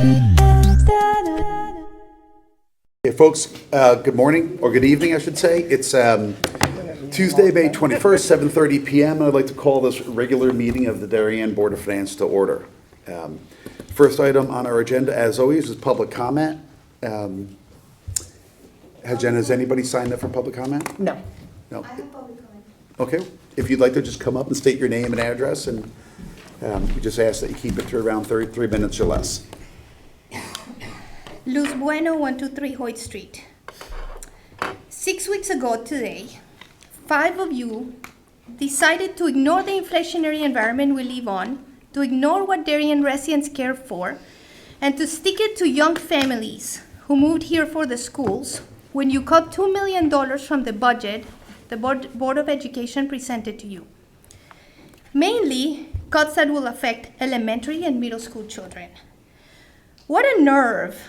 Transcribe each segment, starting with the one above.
Hey folks, good morning, or good evening I should say. It's Tuesday, May 21st, 7:30 p.m. I'd like to call this regular meeting of the Darien Board of Finance to order. First item on our agenda, as always, is public comment. Has anybody signed up for public comment? No. No? I have public comment. Okay, if you'd like to just come up and state your name and address, and we just ask that you keep it to around 33 minutes or less. Luz Bueno, 123 Hoyt Street. 6 weeks ago today, 5 of you decided to ignore the inflationary environment we live on, to ignore what Darien residents care for, and to stick it to young families who moved here for the schools when you cut $2 million from the budget the Board of Education presented to you. Mainly, cuts that will affect elementary and middle school children. What a nerve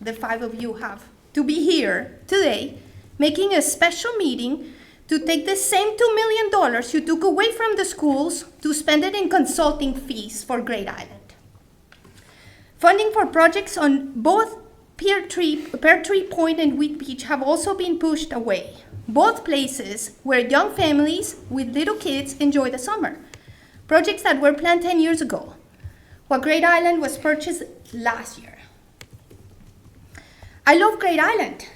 the 5 of you have to be here today making a special meeting to take the same $2 million you took away from the schools to spend it in consulting fees for Great Island. Funding for projects on both Pear Tree Point and Wheat Beach have also been pushed away, both places where young families with little kids enjoy the summer. Projects that were planned 10 years ago, while Great Island was purchased last year. I love Great Island.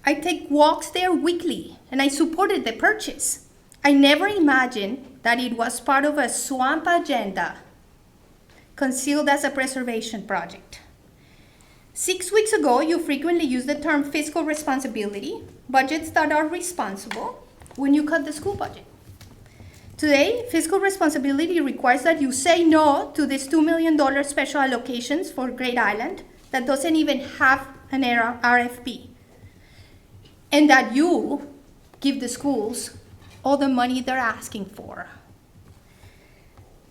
I take walks there weekly, and I supported the purchase. I never imagined that it was part of a swamp agenda, concealed as a preservation project. 6 weeks ago, you frequently used the term fiscal responsibility, budgets that are responsible, when you cut the school budget. Today, fiscal responsibility requires that you say no to this $2 million special allocations for Great Island that doesn't even have an RFP. And that you give the schools all the money they're asking for.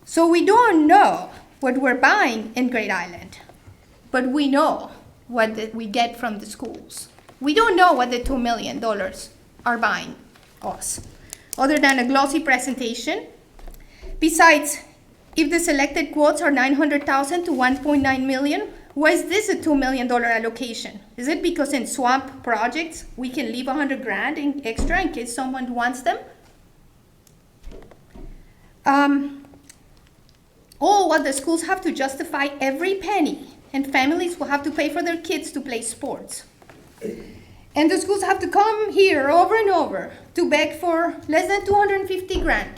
So we don't know what we're buying in Great Island, but we know what we get from the schools. We don't know what the $2 million are buying us, other than a glossy presentation. Besides, if the selected quotes are $900,000 to $1.9 million, why is this a $2 million allocation? Is it because in swamp projects we can leave $100,000 in extra in case someone wants them? What the schools have to justify every penny, and families will have to pay for their kids to play sports. And the schools have to come here over and over to beg for less than $250,000.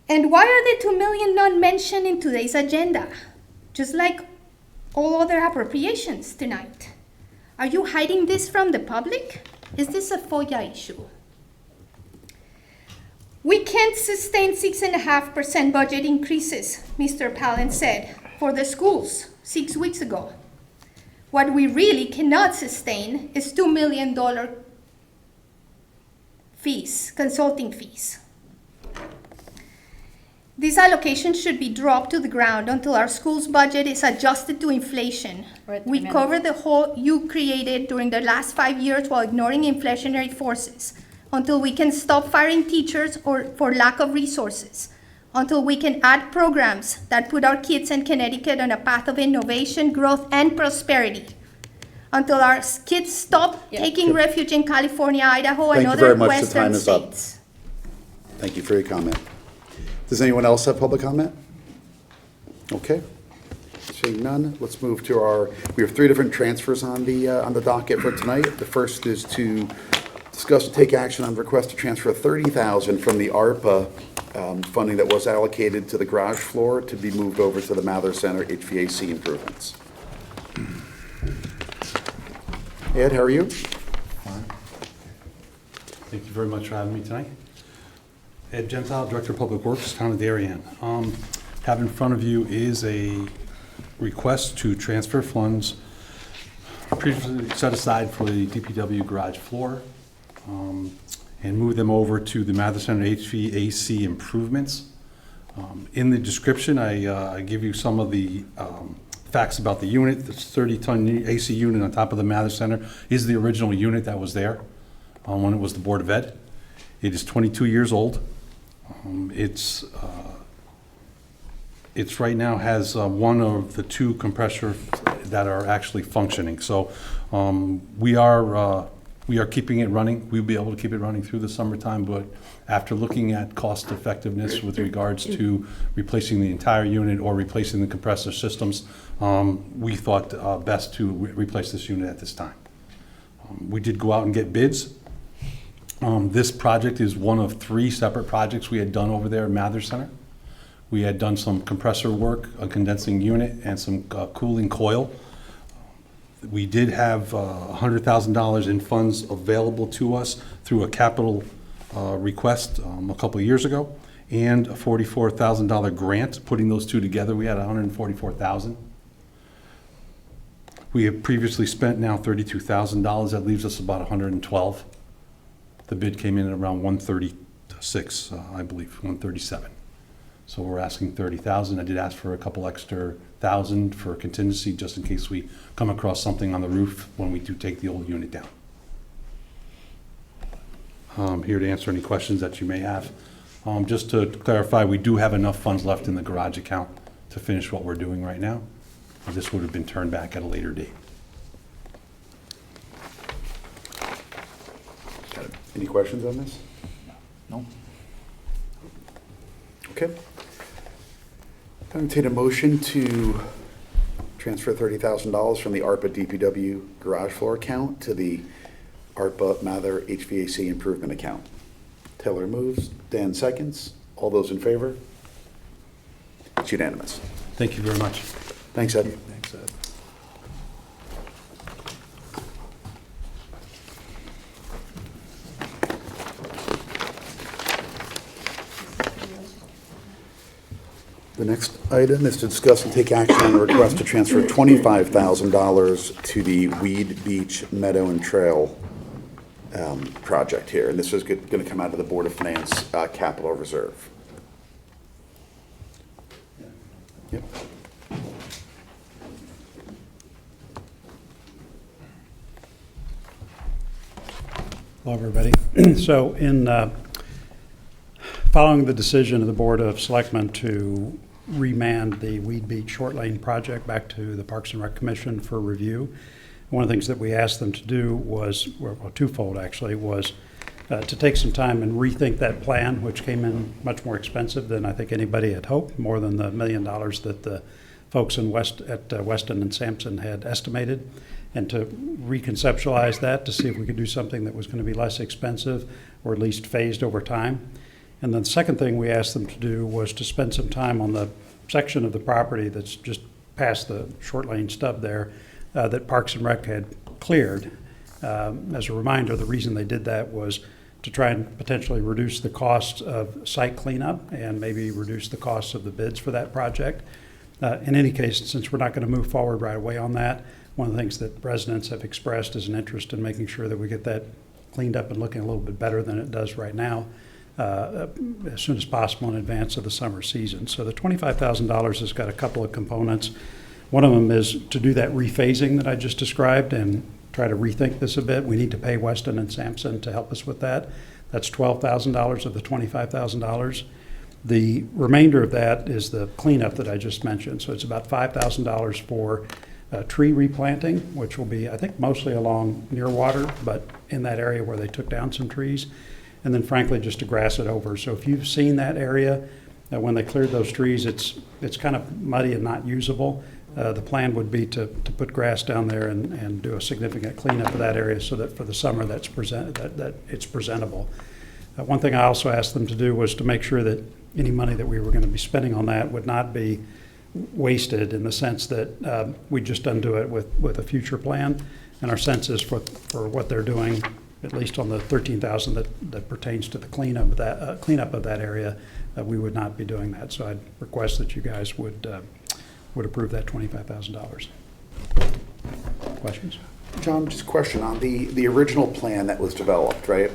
And why are the $2 million not mentioned in today's agenda? Just like all other appropriations tonight. Are you hiding this from the public? Is this a FOIA issue? We can't sustain 6.5% budget increases, Mr. Palin said, for the schools 6 weeks ago. What we really cannot sustain is $2 million fees, consulting fees. These allocations should be dropped to the ground until our school's budget is adjusted to inflation. We cover the hole you created during the last 5 years while ignoring inflationary forces, until we can stop firing teachers or for lack of resources, until we can add programs that put our kids in Connecticut on a path of innovation, growth, and prosperity, until our kids stop taking refuge in California, Idaho, and other western states. Thank you for your comment. Does anyone else have public comment? Okay. Seeing none, let's move to we have 3 different transfers on the docket for tonight. The first is to discuss and take action on request to transfer $30,000 from the ARPA funding that was allocated to the garage floor to be moved over to the Mather Center HVAC improvements. Ed, how are you? Fine. Thank you very much for having me tonight. Ed Gentile, Director of Public Works, Town of Darien. Have in front of you is a request to transfer funds previously set aside for the DPW garage floor and move them over to the Mather Center HVAC improvements. In the description, I give you some of the facts about the unit. This 30-ton AC unit on top of the Mather Center is the original unit that was there when it was the Board of Ed. It is 22 years old. It's It's right now has one of the two compressors that are actually functioning. So we are keeping it running. We'll be able to keep it running through the summertime, but after looking at cost effectiveness with regards to replacing the entire unit or replacing the compressor systems, we thought best to replace this unit at this time. We did go out and get bids. This project is one of 3 separate projects we had done over there at Mather Center. We had done some compressor work, a condensing unit, and some cooling coil. We did have $100,000 in funds available to us through a capital request a couple of years ago, and a $44,000 grant. Putting those two together, we had $144,000. We have previously spent now $32,000. That leaves us about $112,000. The bid came in at around 136, I believe, 137. So we're asking $30,000. I did ask for a couple extra thousand for contingency, just in case we come across something on the roof when we do take the old unit down. Here to answer any questions that you may have. Just to clarify, we do have enough funds left in the garage account to finish what we're doing right now. This would have been turned back at a later date. Got it. Any questions on this? No. Okay. I entertain a motion to transfer $30,000 from the ARPA DPW garage floor account to the ARPA Mather HVAC improvement account. Taylor moves, Dan seconds. All those in favor? It's unanimous. Thank you very much. Thanks, Ed. Thanks, Ed. The next item is to discuss and take action on the request to transfer $25,000 to the Weed Beach Meadow and Trail project here. And this is going to come out of the Board of Finance capital reserve. Yep. Hello, everybody. So in following the decision of the Board of Selectmen to remand the Weed Beach Short Lane project back to the Parks and Rec Commission for review, one of the things that we asked them to do was, well, twofold actually, was to take some time and rethink that plan, which came in much more expensive than I think anybody had hoped, more than the $1 million that the folks in Weston and Sampson had estimated, and to reconceptualize that to see if we could do something that was going to be less expensive or at least phased over time. And then the second thing we asked them to do was to spend some time on the section of the property that's just past the short lane stub there that Parks and Rec had cleared. As a reminder, the reason they did that was to try and potentially reduce the cost of site cleanup and maybe reduce the cost of the bids for that project. In any case, since we're not going to move forward right away on that, one of the things that residents have expressed is an interest in making sure that we get that cleaned up and looking a little bit better than it does right now as soon as possible in advance of the summer season. So the $25,000 has got a couple of components. One of them is to do that rephasing that I just described and try to rethink this a bit. We need to pay Weston and Sampson to help us with that. That's $12,000 of the $25,000. The remainder of that is the cleanup that I just mentioned. So it's about $5,000 for tree replanting, which will be, I think, mostly along near water, but in that area where they took down some trees. And then frankly, just to grass it over. So if you've seen that area, when they cleared those trees, it's kind of muddy and not usable. The plan would be to put grass down there and do a significant cleanup of that area so that for the summer that it's presentable. One thing I also asked them to do was to make sure that any money that we were going to be spending on that would not be wasted, in the sense that we just undo it with a future plan. And our sense is for what they're doing, at least on the $13,000 that pertains to the cleanup of that area, we would not be doing that. So I'd request that you guys would approve that $25,000. Questions? John, just a question on the original plan that was developed, right?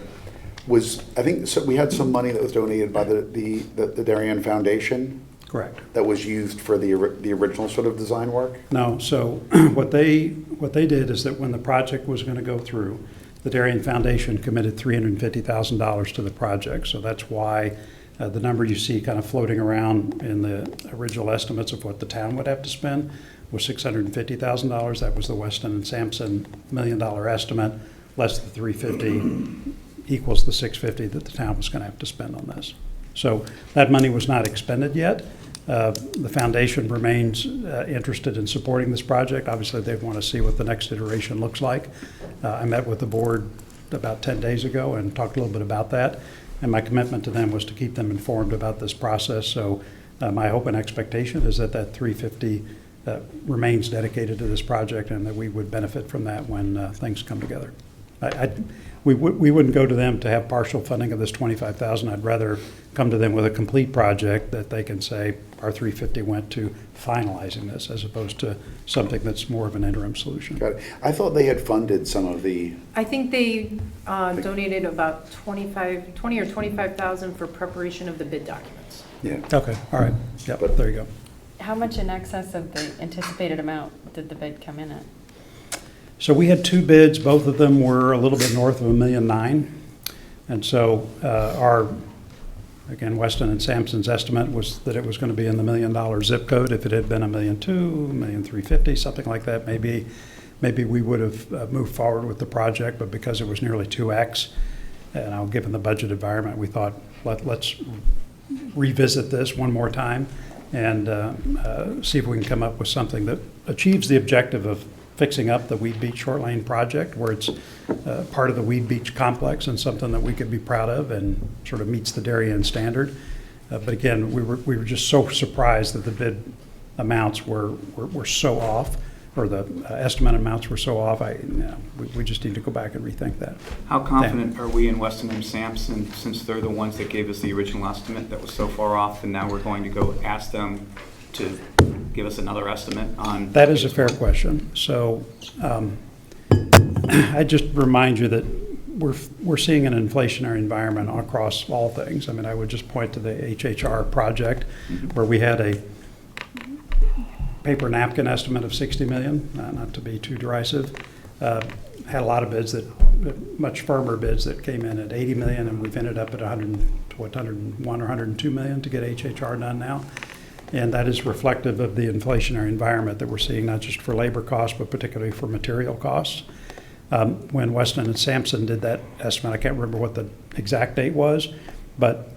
I think so we had some money that was donated by the Darien Foundation. Correct. That was used for the original sort of design work? No. So what they did is that when the project was going to go through, the Darien Foundation committed $350,000 to the project. So that's why The number you see kind of floating around in the original estimates of what the town would have to spend was $650,000. That was the Weston and Sampson $1 million estimate, less the $350 equals the $650 that the town was going to have to spend on this. So that money was not expended yet. The foundation remains interested in supporting this project. Obviously, they want to see what the next iteration looks like. I met with the board about 10 days ago and talked a little bit about that. And my commitment to them was to keep them informed about this process. So my hope and expectation is that that $350 remains dedicated to this project and that we would benefit from that when things come together. We wouldn't go to them to have partial funding of this $25,000. I'd rather come to them with a complete project that they can say our $350 went to finalizing this, as opposed to something that's more of an interim solution. Got it. I thought they had funded some of the, I think they donated about 20 or 25,000 for preparation of the bid documents. yeah. Okay, all right. Yep, But- there you go. How much in excess of the anticipated amount did the bid come in at? So we had two bids. Both of them were a little bit north of $1.9 million. And so again, Weston and Sampson's estimate was that it was going to be in the $1 million zip code. If it had been $1.2 million, $1.35 million, something like that, maybe we would have moved forward with the project. But because it was nearly 2x, and given the budget environment, we thought let's revisit this one more time and see if we can come up with something that achieves the objective of fixing up the Weed Beach Short Lane project, where it's part of the Weed Beach complex and something that we could be proud of and sort of meets the Darien standard. But again, we were just so surprised that the bid amounts were so off, or the estimate amounts were so off. We just need to go back and rethink that. How confident are we in Weston and Sampson, since they're the ones that gave us the original estimate that was so far off, and now we're going to go ask them to give us another estimate on? That is a fair question. So I just remind you that we're seeing an inflationary environment across all things. I mean, I would just point to the HHR project where we had a paper napkin estimate of $60 million, not to be too derisive. Had a lot of bids much firmer bids that came in at $80 million, and we've ended up at 101 or 102 million to get HHR done now. And that is reflective of the inflationary environment that we're seeing, not just for labor costs, but particularly for material costs. When Weston and Sampson did that estimate, I can't remember what the exact date was, but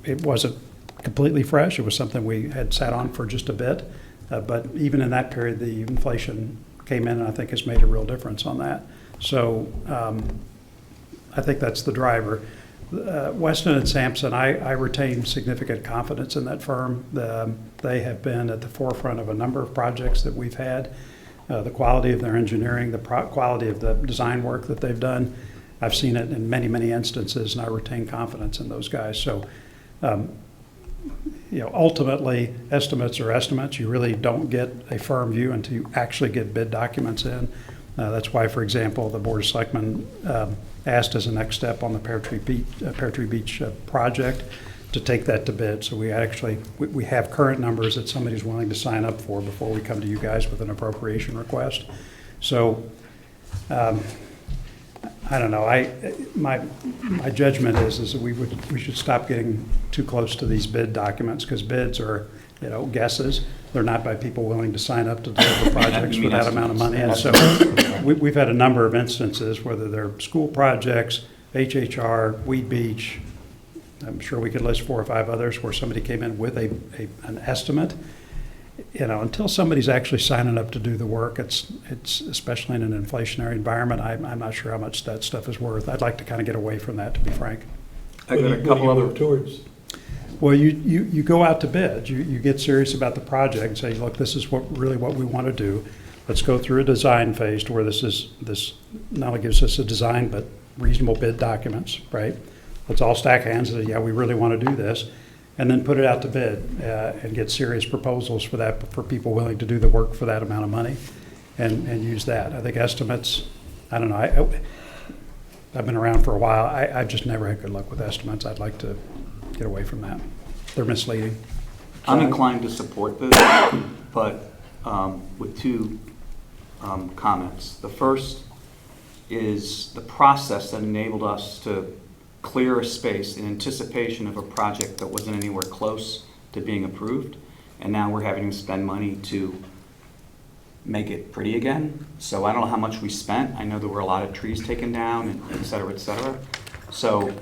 it wasn't completely fresh. It was something we had sat on for just a bit. But even in that period, the inflation came in and I think has made a real difference on that. So I think that's the driver. Weston and Sampson, I retain significant confidence in that firm. They have been at the forefront of a number of projects that we've had. The quality of their engineering, the quality of the design work that they've done, I've seen it in many, many instances, and I retain confidence in those guys. So, ultimately, estimates are estimates. You really don't get a firm view until you actually get bid documents in. That's why, for example, the Board of Selectmen asked as a next step on the Pear Tree Beach project to take that to bid. So we have current numbers that somebody's willing to sign up for before we come to you guys with an appropriation request. So I don't know. My judgment is that we should stop getting too close to these bid documents, because bids are guesses. They're not by people willing to sign up to deliver projects for that amount of money. And so we've had a number of instances, whether they're school projects, HHR, Weed Beach. I'm sure we could list 4 or 5 others where somebody came in with an estimate. Until somebody's actually signing up to do the work, it's especially in an inflationary environment, I'm not sure how much that stuff is worth. I'd like to kind of get away from that, to be frank. I got a couple other. Towards. Well, you go out to bid. You get serious about the project and say, look, this is what we want to do. Let's go through a design phase to where this not only gives us a design, but reasonable bid documents, right? Let's all stack hands and say, yeah, we really want to do this. And then put it out to bid and get serious proposals for people willing to do the work for that amount of money and use that. I think estimates, I don't know, I've been around for a while. I've just never had good luck with estimates. I'd like to get away from that. They're misleading. I'm inclined to support this, but with 2 comments. The first is the process that enabled us to clear a space in anticipation of a project that wasn't anywhere close to being approved, and now we're having to spend money to make it pretty again. So I don't know how much we spent. I know there were a lot of trees taken down, and et cetera, et cetera. So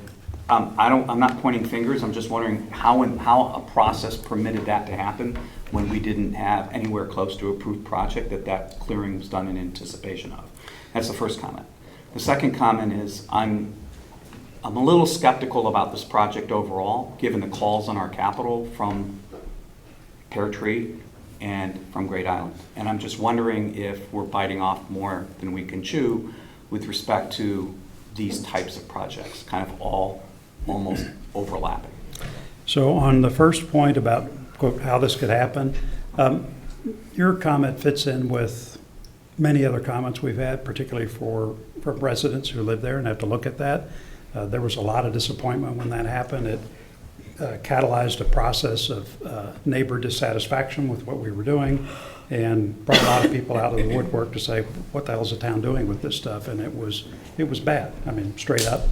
I'm not pointing fingers. I'm just wondering how a process permitted that to happen when we didn't have anywhere close to approved project that clearing was done in anticipation of. That's the first comment. The second comment is I'm a little skeptical about this project overall, given the calls on our capital from Pear Tree and from Great Island. And I'm just wondering if we're biting off more than we can chew with respect to these types of projects, kind of all almost overlapping. So on the first point about, quote, how this could happen, your comment fits in with many other comments we've had, particularly from residents who live there and have to look at that. There was a lot of disappointment when that happened. It catalyzed a process of neighbor dissatisfaction with what we were doing and brought a lot of people out of the woodwork to say, what the hell is the town doing with this stuff? And it was bad. I mean, straight up.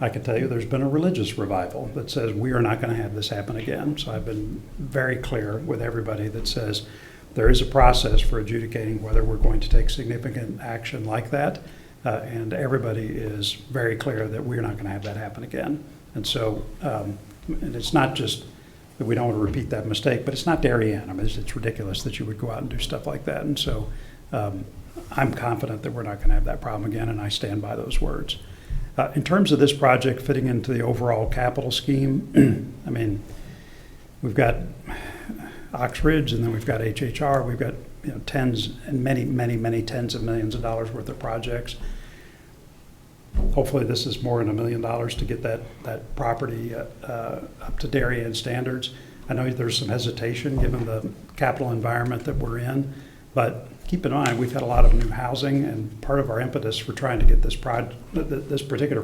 I can tell you there's been a religious revival that says we are not going to have this happen again. So I've been very clear with everybody that says there is a process for adjudicating whether we're going to take significant action like that. And everybody is very clear that we're not going to have that happen again. And so, and it's not just that we don't want to repeat that mistake, but it's not Darien. I mean, it's ridiculous that you would go out and do stuff like that. And so I'm confident that we're not going to have that problem again, and I stand by those words. In terms of this project fitting into the overall capital scheme, I mean, we've got Ox Ridge, and then we've got HHR. We've got tens and many tens of millions of dollars worth of projects. Hopefully this is more than $1 million to get that property up to Darien standards. I know there's some hesitation given the capital environment that we're in, but keep in mind we've had a lot of new housing, and part of our impetus for trying to get this particular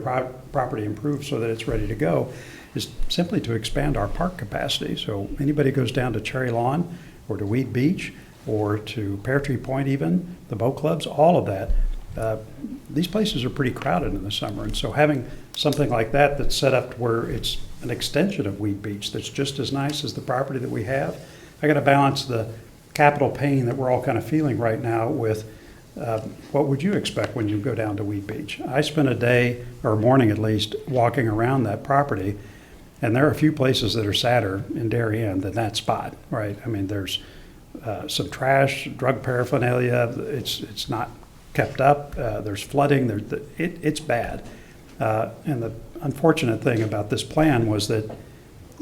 property improved so that it's ready to go is simply to expand our park capacity. So anybody goes down to Cherry Lawn or to Weed Beach or to Pear Tree Point, even the boat clubs, all of that, these places are pretty crowded in the summer. And so having something like that that's set up where it's an extension of Weed Beach that's just as nice as the property that we have, I got to balance the capital pain that we're all kind of feeling right now with what would you expect when you go down to Weed Beach? I spent a day, or morning at least, walking around that property, and there are a few places that are sadder in Darien than that spot, right? I mean, there's some trash, drug paraphernalia, it's not kept up, there's flooding, it's bad. And the unfortunate thing about this plan was that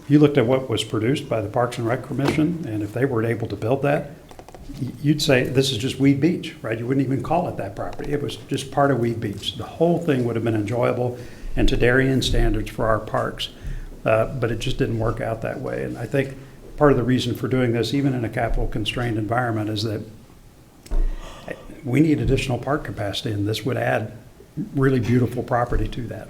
you looked at what was produced by the Parks and Rec Commission, and if they were able to build that, you'd say this is just Weed Beach, right? You wouldn't even call it that property. It was just part of Weed Beach. The whole thing would have been enjoyable and to Darien standards for our parks, but it just didn't work out that way. And I think part of the reason for doing this, even in a capital constrained environment, is that we need additional park capacity, and this would add really beautiful property to that.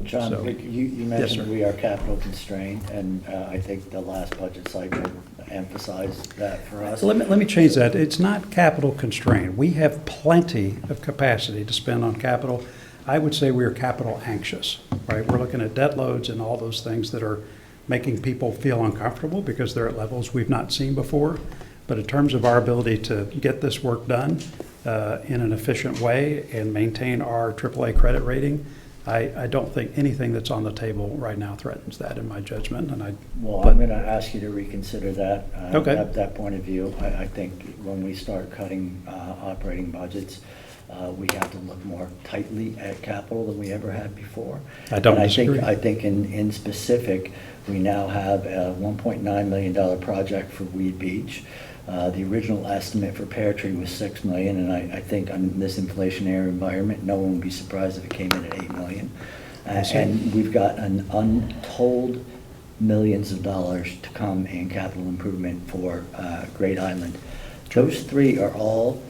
John, So- you Yes, mentioned sir. we are capital constrained, and I think the last budget cycle emphasized that for us. So let me change that. It's not capital constrained. We have plenty of capacity to spend on capital. I would say we are capital anxious, right? We're looking at debt loads and all those things that are making people feel uncomfortable because they're at levels we've not seen before. But in terms of our ability to get this work done in an efficient way and maintain our AAA credit rating, I don't think anything that's on the table right now threatens that, in my judgment. And Well, I'm going to ask you to reconsider that. Okay. That point of view. I think when we start cutting operating budgets, we have to look more tightly at capital than we ever had before. I don't And disagree. I think in specific, we now have a $1.9 million project for Weed Beach. The original estimate for Pear Tree was $6 million, and I think in this inflationary environment, no one would be surprised if it came in at $8 million. And we've got an untold millions of dollars to come in capital improvement for Great Island. Those three are all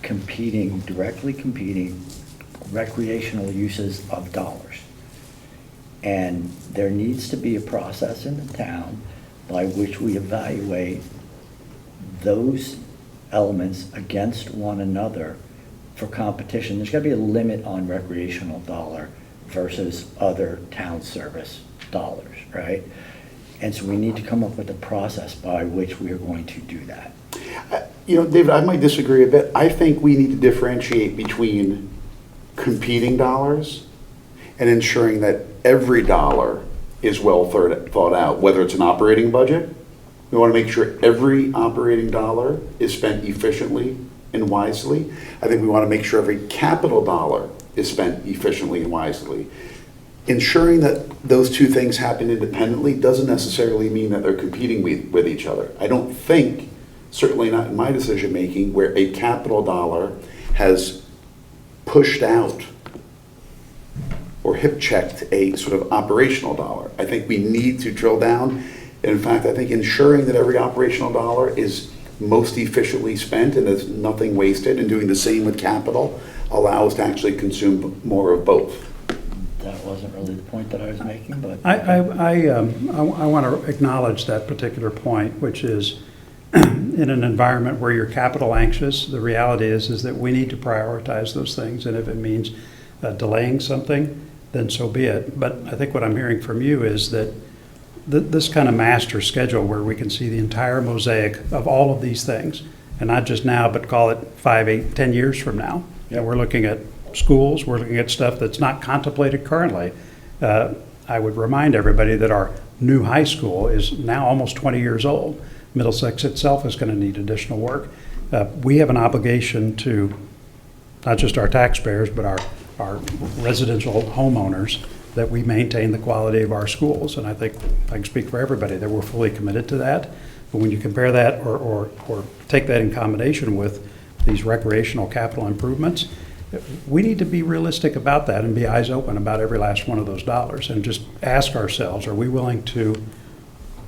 directly competing recreational uses of dollars. And there needs to be a process in the town by which we evaluate those elements against one another for competition. There's got to be a limit on recreational dollar versus other town service dollars, right? And so we need to come up with a process by which we are going to do that. You know, David, I might disagree a bit. I think we need to differentiate between competing dollars and ensuring that every dollar is well thought out, whether it's an operating budget. We want to make sure every operating dollar is spent efficiently and wisely. I think we want to make sure every capital dollar is spent efficiently and wisely. Ensuring that those two things happen independently doesn't necessarily mean that they're competing with each other. I don't think, certainly not in my decision-making, where a capital dollar has pushed out or hip-checked a sort of operational dollar. I think we need to drill down. In fact, I think ensuring that every operational dollar is most efficiently spent and there's nothing wasted, and doing the same with capital, allow us to actually consume more of both. That wasn't really the point that I was making, but. I want to acknowledge that particular point, which is in an environment where you're capital anxious, the reality is that we need to prioritize those things. And if it means delaying something, then so be it. But I think what I'm hearing from you is that this kind of master schedule where we can see the entire mosaic of all of these things, and not just now, but call it 5, 8, 10 years from now. You know, we're looking at schools, we're looking at stuff that's not contemplated currently. I would remind everybody that our new high school is now almost 20 years old. Middlesex itself is going to need additional work. We have an obligation to not just our taxpayers, but our residential homeowners, that we maintain the quality of our schools. And I think I can speak for everybody that we're fully committed to that. But when you compare that or take that in combination with these recreational capital improvements, we need to be realistic about that and be eyes open about every last one of those dollars and just ask ourselves, are we willing to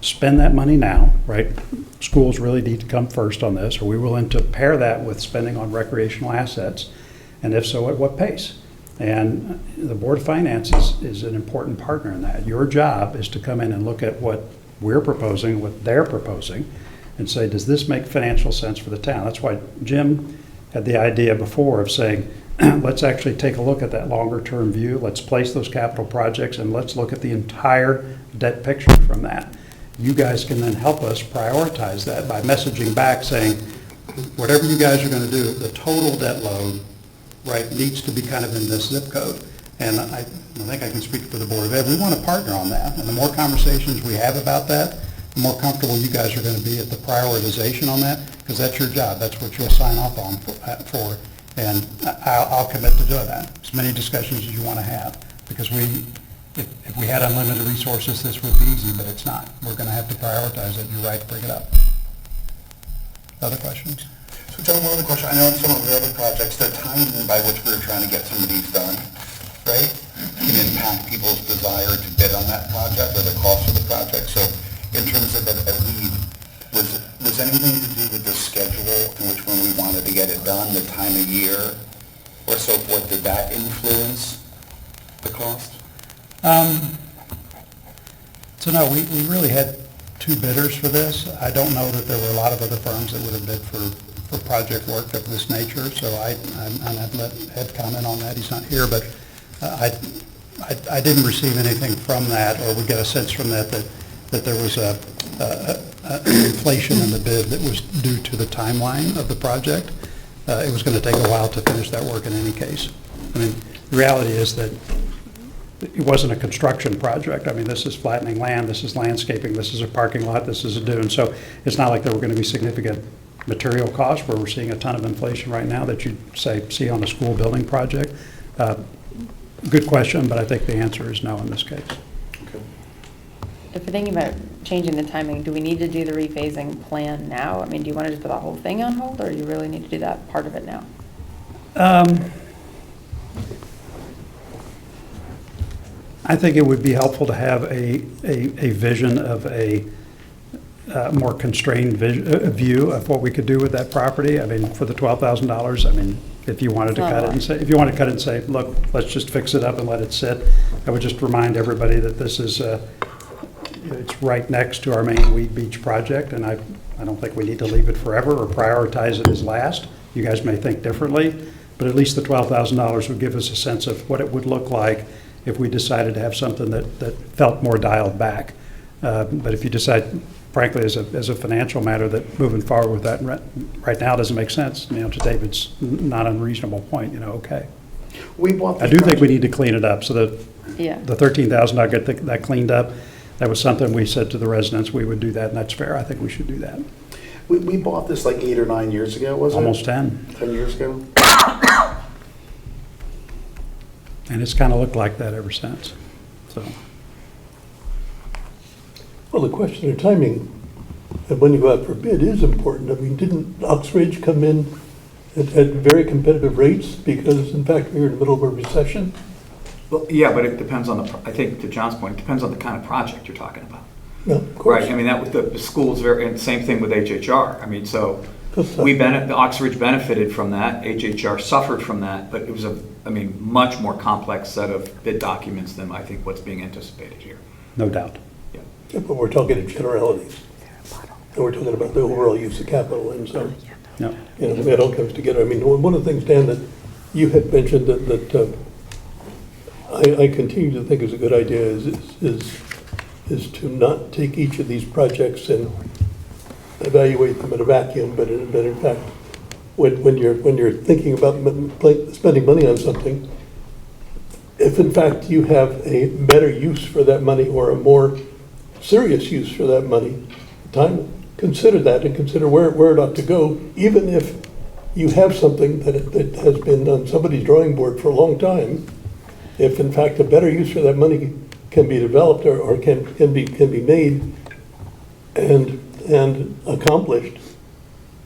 spend that money now, right? Schools really need to come first on this. Are we willing to pair that with spending on recreational assets? And if so, at what pace? And the Board of Finance is an important partner in that. Your job is to come in and look at what we're proposing, what they're proposing, and say, does this make financial sense for the town? That's why Jim had the idea before of saying, let's actually take a look at that longer term view. Let's place those capital projects and let's look at the entire debt picture from that. You guys can then help us prioritize that by messaging back saying, whatever you guys are going to do, the total debt load, right, needs to be kind of in this zip code. And I think I can speak for the Board of Ed. We want to partner on that. And the more conversations we have about that, the more comfortable you guys are going to be at the prioritization on that, because that's your job. That's what you'll sign off on for. And I'll commit to doing that. As many discussions as you want to have, because if we had unlimited resources, this would be easy, but it's not. We're going to have to prioritize it. You're right to bring it up. Other questions? So John, one other question. I know in some of the other projects, the timing by which we're trying to get some of these done, right, can impact people's desire to bid on that project or the cost of the project. So in terms of a lead, was anything to do with the schedule in which when we wanted to get it done, the time of year or so forth, did that influence the cost? So no, we really had two bidders for this. I don't know that there were a lot of other firms that would have bid for project work of this nature, so I'm not let Ed comment on that. He's not here, but I didn't receive anything from that, or we get a sense from that there was an inflation in the bid that was due to the timeline of the project. It was going to take a while to finish that work in any case. I mean, the reality is that it wasn't a construction project. I mean, this is flattening land, this is landscaping, this is a parking lot, this is a dune. So it's not like there were going to be significant material costs where we're seeing a ton of inflation right now that you'd see on a school building project. Good question, but I think the answer is no in this case. Okay. If we're thinking about changing the timing, do we need to do the rephasing plan now? I mean, do you want to just put the whole thing on hold, or do you really need to do that part of it now? I think it would be helpful to have a vision of a more constrained view of what we could do with that property. I mean, for the $12,000, I mean, if you wanted to cut it and say, look, let's just fix it up and let it sit, I would just remind everybody that this is, it's right next to our main Weed Beach project, and I don't think we need to leave it forever or prioritize it as last. You guys may think differently, but at least the $12,000 would give us a sense of what it would look like if we decided to have something that felt more dialed back. But if you decide, frankly, as a financial matter, that moving forward with that right now doesn't make sense, to David's not unreasonable point, okay. We bought I this do think we project- need to clean it up, so that Yeah. the $13,000, I get that cleaned up. That was something we said to the residents, we would do that, and that's fair. I think we should do that. We bought this like 8 or 9 years ago, was it? Almost 10. 10 years ago? And it's kind of looked like that ever since, so. Well, the question of timing, and when you go out for bid is important. I mean, didn't Oxbridge come in at very competitive rates because, in fact, we were in the middle of a recession? Well, yeah, but it depends on I think to John's point, it depends on the kind of project you're talking about. No, of course. Right, I mean, that was the schools, and same thing with HHR. I mean, so That's the Oxbridge benefited from that, HHR suffered from that, but it was much more complex set of bid documents than I think what's being anticipated here. No doubt. Yeah. Yeah, but we're talking in generalities. And we're talking about the overall use of capital, and so, No. it all comes together. I mean, one of the things, Dan, that you had mentioned that I continue to think is a good idea is to not take each of these projects and evaluate them in a vacuum, but in fact, when you're thinking about spending money on something, if in fact you have a better use for that money or a more serious use for that money, consider that and consider where it ought to go, even if you have something that has been on somebody's drawing board for a long time. If in fact a better use for that money can be developed or can be made and accomplished,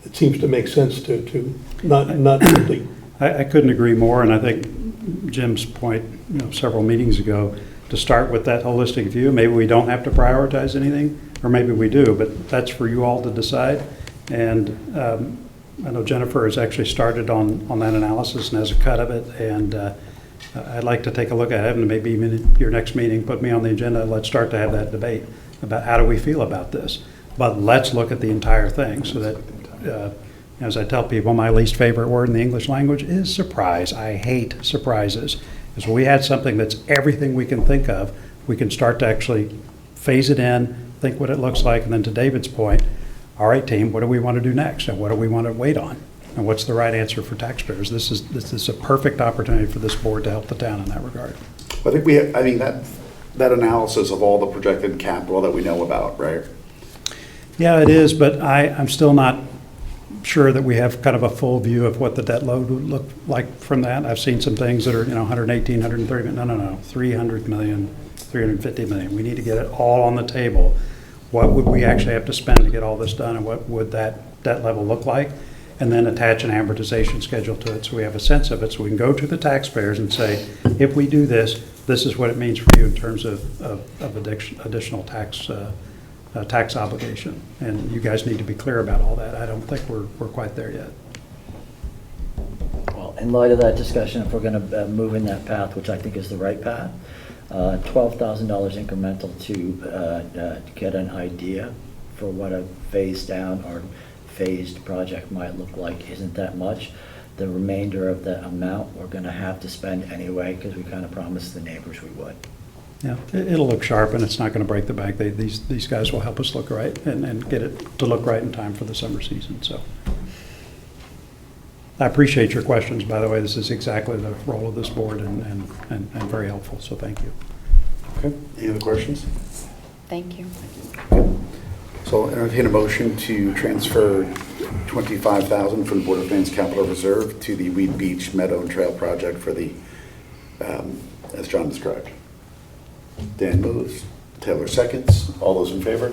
it seems to make sense to not simply. I couldn't agree more, and I think Jim's point, several meetings ago, to start with that holistic view, maybe we don't have to prioritize anything, or maybe we do, but that's for you all to decide. And I know Jennifer has actually started on that analysis and has a cut of it, and I'd like to take a look at it, and maybe even in your next meeting, put me on the agenda, let's start to have that debate about how do we feel about this. But let's look at the entire thing, so that, as I tell people, my least favorite word in the English language is surprise. I hate surprises. Because when we had something that's everything we can think of, we can start to actually phase it in, think what it looks like, and then to David's point, all right, team, what do we want to do next, and what do we want to wait on? And what's the right answer for taxpayers? This is a perfect opportunity for this board to help the town in that regard. I think that analysis of all the projected capital that we know about, right? Yeah, it is, but I'm still not sure that we have kind of a full view of what the debt load would look like from that. I've seen some things that are, 118, 130, no, 300 million, 350 million. We need to get it all on the table. What would we actually have to spend to get all this done, and what would that debt level look like? And then attach an amortization schedule to it so we have a sense of it, so we can go to the taxpayers and say, if we do this, this is what it means for you in terms of additional tax obligation. And you guys need to be clear about all that. I don't think we're quite there yet. Well, in light of that discussion, if we're going to move in that path, which I think is the right path, $12,000 incremental to get an idea for what a phased down or phased project might look like isn't that much. The remainder of the amount we're going to have to spend anyway, because we kind of promised the neighbors we would. Yeah, it'll look sharp, and it's not going to break the bank. These guys will help us look right and get it to look right in time for the summer season. So I appreciate your questions, by the way. This is exactly the role of this board and very helpful, so thank you. Okay, any other questions? Thank you. So I'll entertain a motion to transfer $25,000 from the Board of Finance Capital Reserve to the Weed Beach Meadow and Trail project for the, as John described. Dan moves, Taylor seconds. All those in favor?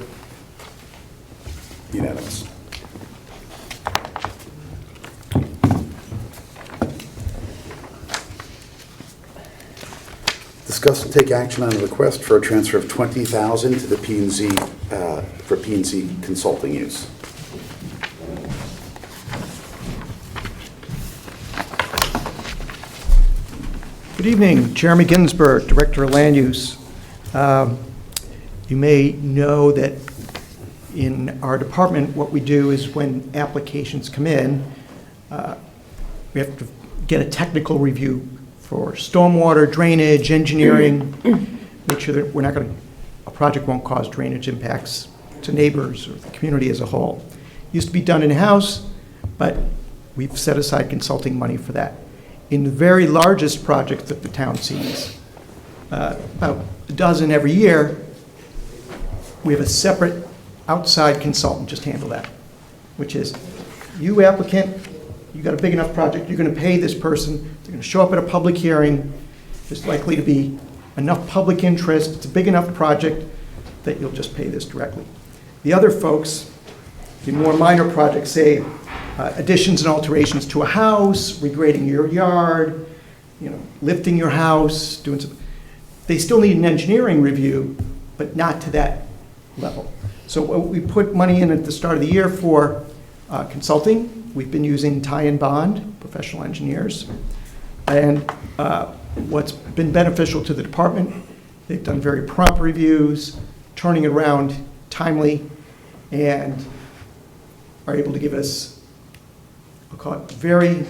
Unanimous. Discuss and take action on a request for a transfer of $20,000 to the P&Z for P&Z consulting use. Good evening, Jeremy Ginsberg, Director of Land Use. You may know that in our department, what we do is when applications come in, we have to get a technical review for stormwater, drainage, engineering, make sure that a project won't cause drainage impacts to neighbors or the community as a whole. Used to be done in-house, but we've set aside consulting money for that. In the very largest projects that the town sees, about a dozen every year, we have a separate outside consultant just handle that, which is, you applicant, you got a big enough project, you're going to pay this person, they're going to show up at a public hearing, there's likely to be enough public interest, it's a big enough project that you'll just pay this directly. The other folks, the more minor projects, say additions and alterations to a house, regrading your yard, lifting your house, doing some, they still need an engineering review, but not to that level. So we put money in at the start of the year for consulting. We've been using Ty and Bond, professional engineers. And what's been beneficial to the department, they've done very prompt reviews, turning it around timely, and are able to give us, I'll call it, very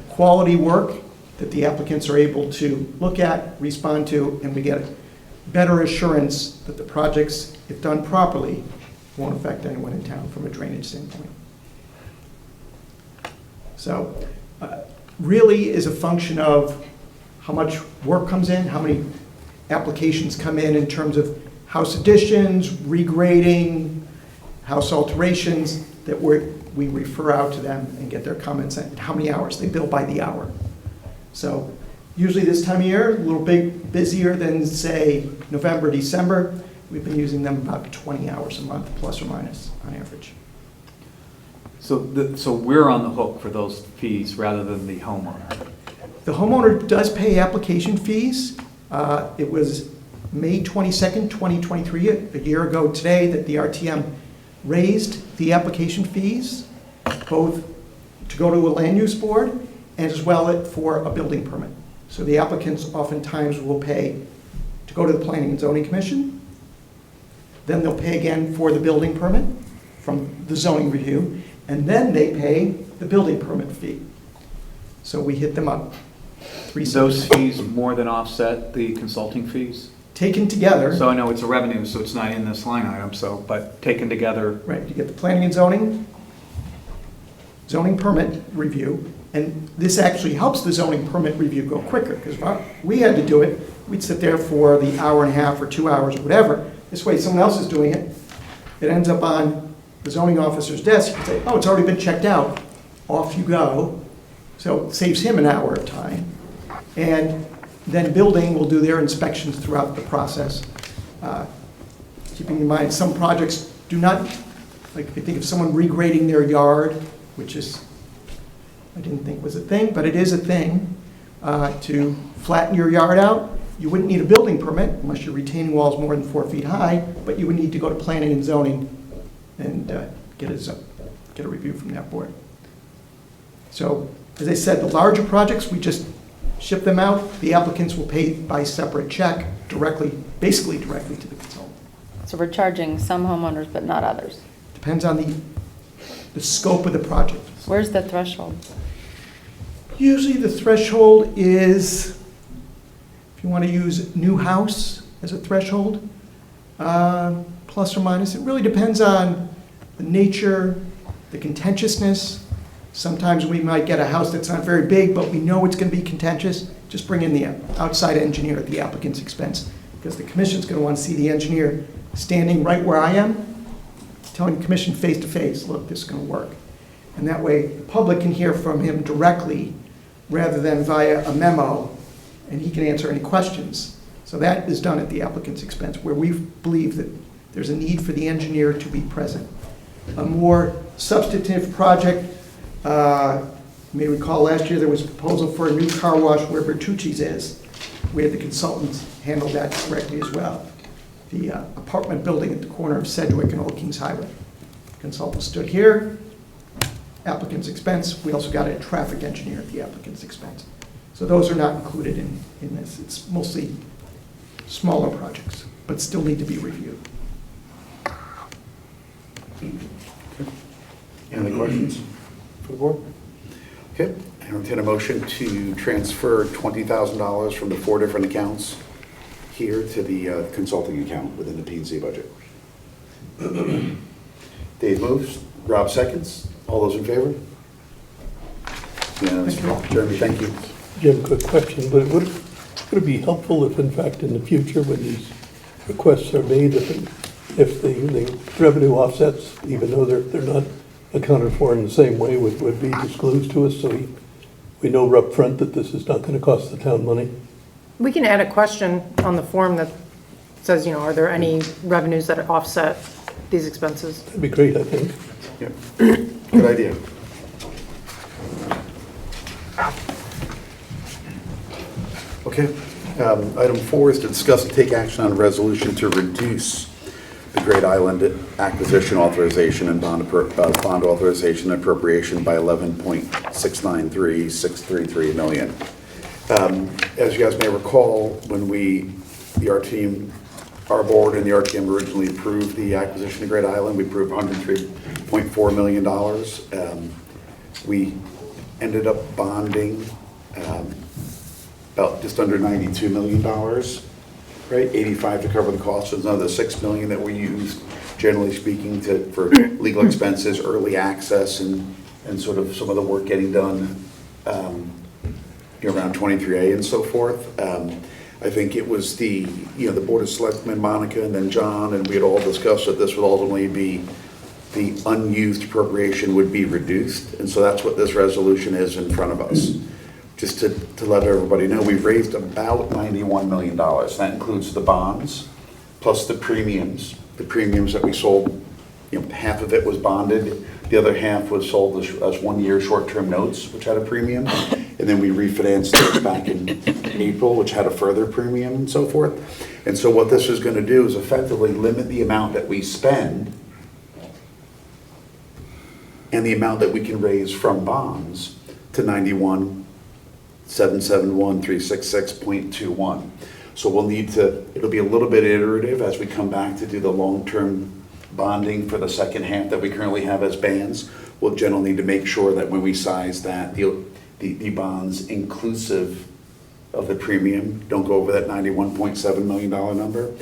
quality work that the applicants are able to look at, respond to, and we get better assurance that the projects, if done properly, won't affect anyone in town from a drainage standpoint. So really is a function of how much work comes in, how many applications come in terms of house additions, regrading, house alterations, that we refer out to them and get their comments and how many hours. They bill by the hour. So usually this time of year, a little bit busier than, say, November, December. We've been using them about 20 hours a month, plus or minus, on average. So we're on the hook for those fees rather than the homeowner? The homeowner does pay application fees. It was May 22nd, 2023, a year ago today, that the RTM raised the application fees, both to go to a land use board and as well for a building permit. So the applicants oftentimes will pay to go to the Planning and Zoning Commission. Then they'll pay again for the building permit from the zoning review, and then they pay the building permit fee. So we hit them up. Those fees more than offset the consulting fees? Taken together. So I know it's a revenue, so it's not in this line item, but taken together. Right, you get the planning and zoning permit review, and this actually helps the zoning permit review go quicker, because if we had to do it, we'd sit there for the hour and a half or 2 hours or whatever. This way, someone else is doing it. It ends up on the zoning officer's desk. You can say, oh, it's already been checked out. Off you go. So it saves him an hour of time. And then building will do their inspections throughout the process. Keeping in mind, some projects do not, like if you think of someone regrading their yard, which is, I didn't think was a thing, but it is a thing, to flatten your yard out. You wouldn't need a building permit unless your retaining wall is more than 4 feet high, but you would need to go to planning and zoning and get a review from that board. So, as I said, the larger projects, we just ship them out. The applicants will pay by separate check basically directly to the consultant. So we're charging some homeowners, but not others. Depends on the scope of the project. Where's the threshold? Usually the threshold is, if you want to use new house as a threshold, plus or minus. It really depends on the nature, the contentiousness. Sometimes we might get a house that's not very big, but we know it's going to be contentious. Just bring in the outside engineer at the applicant's expense, because the commission's going to want to see the engineer standing right where I am, telling the commission face to face, look, this is going to work. And that way, the public can hear from him directly rather than via a memo, and he can answer any questions. So that is done at the applicant's expense, where we believe that there's a need for the engineer to be present. A more substantive project, you may recall last year there was a proposal for a new car wash where Bertucci's is. We had the consultants handle that directly as well. The apartment building at the corner of Sedgwick and Old Kings Highway. Consultant stood here, applicant's expense. We also got a traffic engineer at the applicant's expense. So those are not included in this. It's mostly smaller projects, but still need to be reviewed. Any other questions for the board? Okay, I entertain a motion to transfer $20,000 from the 4 different accounts here to the consulting account within the P&Z budget. Dave moves, Rob seconds. All those in favor? Yeah, Jeremy, thank you. Jim, quick question, but would it be helpful if in fact in the future when these requests are made, if the revenue offsets, even though they're not accounted for in the same way, would be disclosed to us so we know up front that this is not going to cost the town money? We can add a question on the form that says, are there any revenues that offset these expenses? That'd be great, I think. Yeah. Good idea. Okay. Item 4 is to discuss and take action on a resolution to reduce the Great Island acquisition authorization and bond authorization and appropriation by $11.693,633 million. As you guys may recall, when our board and the RTM originally approved the acquisition of Great Island, we approved $103.4 million. We ended up bonding about just under $92 million, right? 85 to cover the cost. There's another $6 million that we used, generally speaking, for legal expenses, early access, and sort of some of the work getting done around 23A and so forth. I think it was the Board of Selectmen, Monica, and then John, and we had all discussed that this would ultimately be the unused appropriation would be reduced, and so that's what this resolution is in front of us. Just to let everybody know, we've raised about $91 million. That includes the bonds, plus the premiums. The premiums that we sold, half of it was bonded. The other half was sold as 1-year short-term notes, which had a premium. And then we refinanced those back in April, which had a further premium and so forth. And so what this is going to do is effectively limit the amount that we spend and the amount that we can raise from bonds to $91,771,366.21. So we'll need to, it'll be a little bit iterative as we come back to do the long-term bonding for the second half that we currently have as bands. We'll generally need to make sure that when we size that, the bonds inclusive of the premium don't go over that $91.7 million number.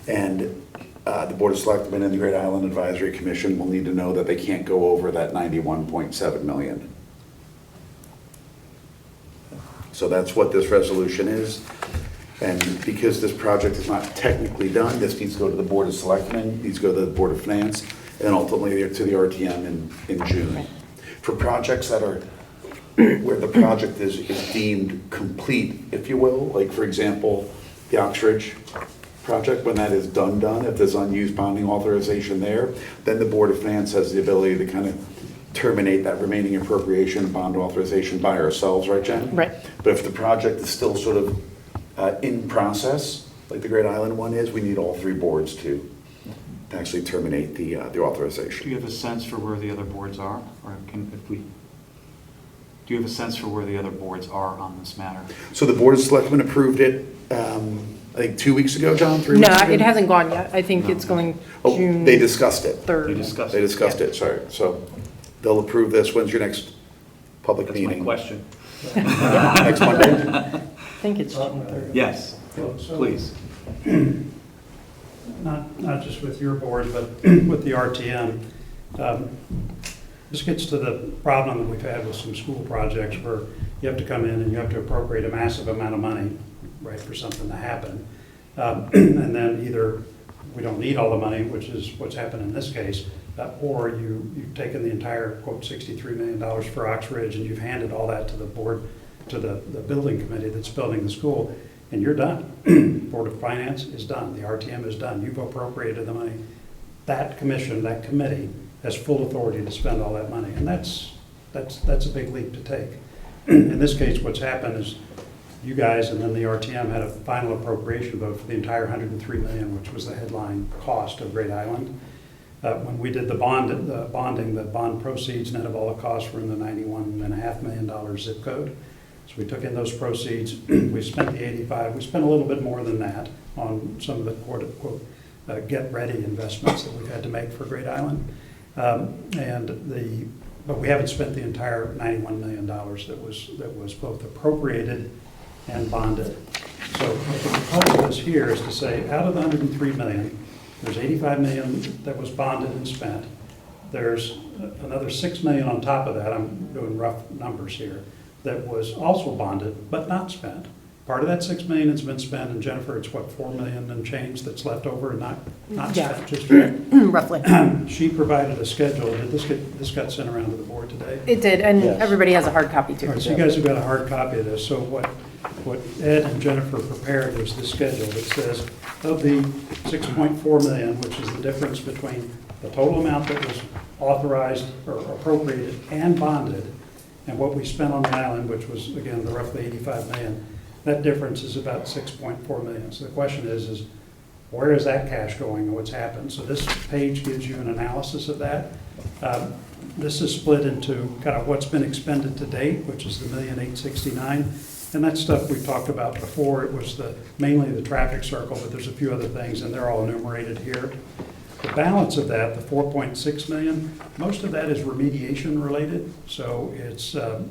And the Board of Selectmen and the Great Island Advisory Commission will need to know that they can't go over that $91.7 million. So that's what this resolution is. And because this project is not technically done, this needs to go to the Board of Selectmen, needs to go to the Board of Finance, and ultimately to the RTM in June. For projects that are where the project is deemed complete, if you will, like for example, the Oxbridge project, when that is done, if there's unused bonding authorization there, then the Board of Finance has the ability to kind of terminate that remaining appropriation bond authorization by ourselves, right, Jen? Right. But if the project is still sort of in process, like the Great Island one is, we need all 3 boards to actually terminate the Do authorization. you have a sense for where the other boards are? Or do you have a sense for where the other boards are on this matter? So the Board of Selectmen approved it, I think 2 weeks ago, John, 3 No, weeks ago? it hasn't gone yet. I think it's going Oh, June they discussed it. 3rd. They discussed They discussed it, sorry. So they'll approve this. When's your next public That's meeting? my question. Next Monday? I think it's June 3rd. Yes, please. Not just with your board, but with the RTM. This gets to the problem that we've had with some school projects where you have to come in and you have to appropriate a massive amount of money, right, for something to happen. And then either we don't need all the money, which is what's happened in this case, or you've taken the entire, quote, $63 million for Oxbridge and you've handed all that to the board, to the building committee that's building the school, and you're done. Board of Finance is done. The RTM is done. You've appropriated the money. That commission, that committee, has full authority to spend all that money, and that's a big leap to take. In this case, what's happened is you guys and then the RTM had a final appropriation vote for the entire $103 million, which was the headline cost of Great Island. When we did the bonding, the bond proceeds net of all the costs were in the $91.5 million zip code. So we took in those proceeds, we spent the 85, we spent a little bit more than that on some of the quote, get ready investments that we've had to make for Great Island. And but we haven't spent the entire $91 million that was both appropriated and bonded. So what the proposal is here is to say, out of the $103 million, there's $85 million that was bonded and spent. There's another $6 million on top of that, I'm doing rough numbers here, that was also bonded but not spent. Part of that $6 million has been spent, and Jennifer, it's what, $4 million and change that's left over and not Yeah. spent, just Roughly. She provided a schedule. Did this got sent around to the board today? It did, and Yes. everybody has a hard copy All too. right, so you guys have got a hard copy of this. So what Ed and Jennifer prepared was the schedule that says of the $6.4 million, which is the difference between the total amount that was authorized or appropriated and bonded, and what we spent on the island, which was, again, the roughly $85 million, that difference is about $6.4 million. So the question is where is that cash going and what's happened? So this page gives you an analysis of that. This is split into kind of what's been expended to date, which is the $1,869,000. And that's stuff we talked about before. It was mainly the traffic circle, but there's a few other things, and they're all enumerated here. The balance of that, the $4.6 million, most of that is remediation related. So it's the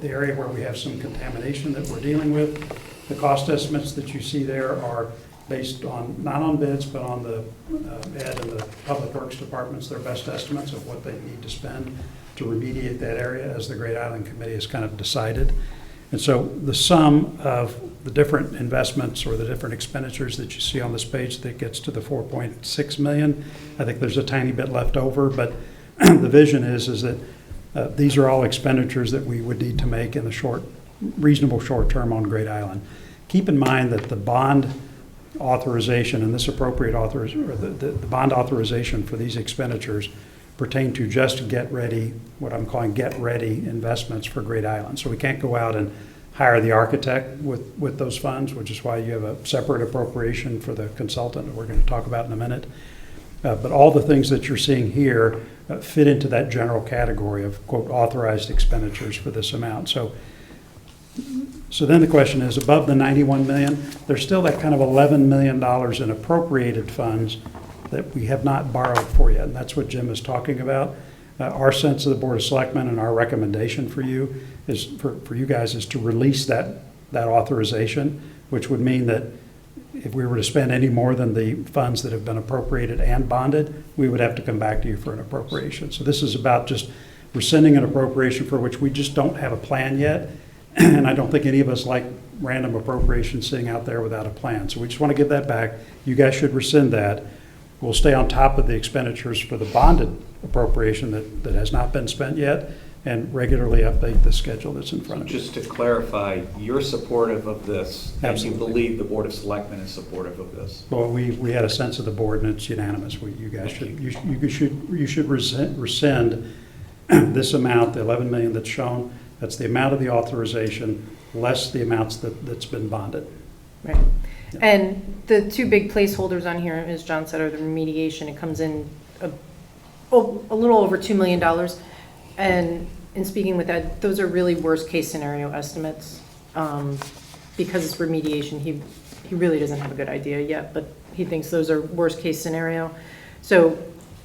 area where we have some contamination that we're dealing with. The cost estimates that you see there are based on, not on bids, but on the Ed and the Public Works Departments, their best estimates of what they need to spend to remediate that area, as the Great Island Committee has kind of decided. And so the sum of the different investments or the different expenditures that you see on this page, that gets to the $4.6 million. I think there's a tiny bit left over, but the vision is that these are all expenditures that we would need to make in the reasonable short term on Great Island. Keep in mind that the bond authorization and this appropriate authorization, or the bond authorization for these expenditures pertain to just get ready, what I'm calling get ready investments for Great Island. So we can't go out and hire the architect with those funds, which is why you have a separate appropriation for the consultant that we're going to talk about in a minute. But all the things that you're seeing here fit into that general category of, quote, authorized expenditures for this amount. So then the question is, above the $91 million, there's still that kind of $11 million in appropriated funds that we have not borrowed for yet, and that's what Jim is talking about. Our sense of the Board of Selectmen and our recommendation for you is, for you guys, is to release that authorization, which would mean that if we were to spend any more than the funds that have been appropriated and bonded, we would have to come back to you for an appropriation. So this is about just rescinding an appropriation for which we just don't have a plan yet, and I don't think any of us like random appropriations sitting out there without a plan. So we just want to get that back. You guys should rescind that. We'll stay on top of the expenditures for the bonded appropriation that has not been spent yet, and regularly update the schedule that's in front of you. Just to clarify, you're supportive of this, and you Absolutely. believe the Board of Selectmen is supportive of this? Well, we had a sense of the board, and it's unanimous. You guys should rescind this amount, the $11 million that's shown. That's the amount of the authorization, less the amounts that's been bonded. Right. And the two big placeholders on here, as John said, are the remediation. It comes in a little over $2 million. And in speaking with Ed, those are really worst-case scenario estimates. Because it's remediation, he really doesn't have a good idea yet, but he thinks those are worst-case scenario. So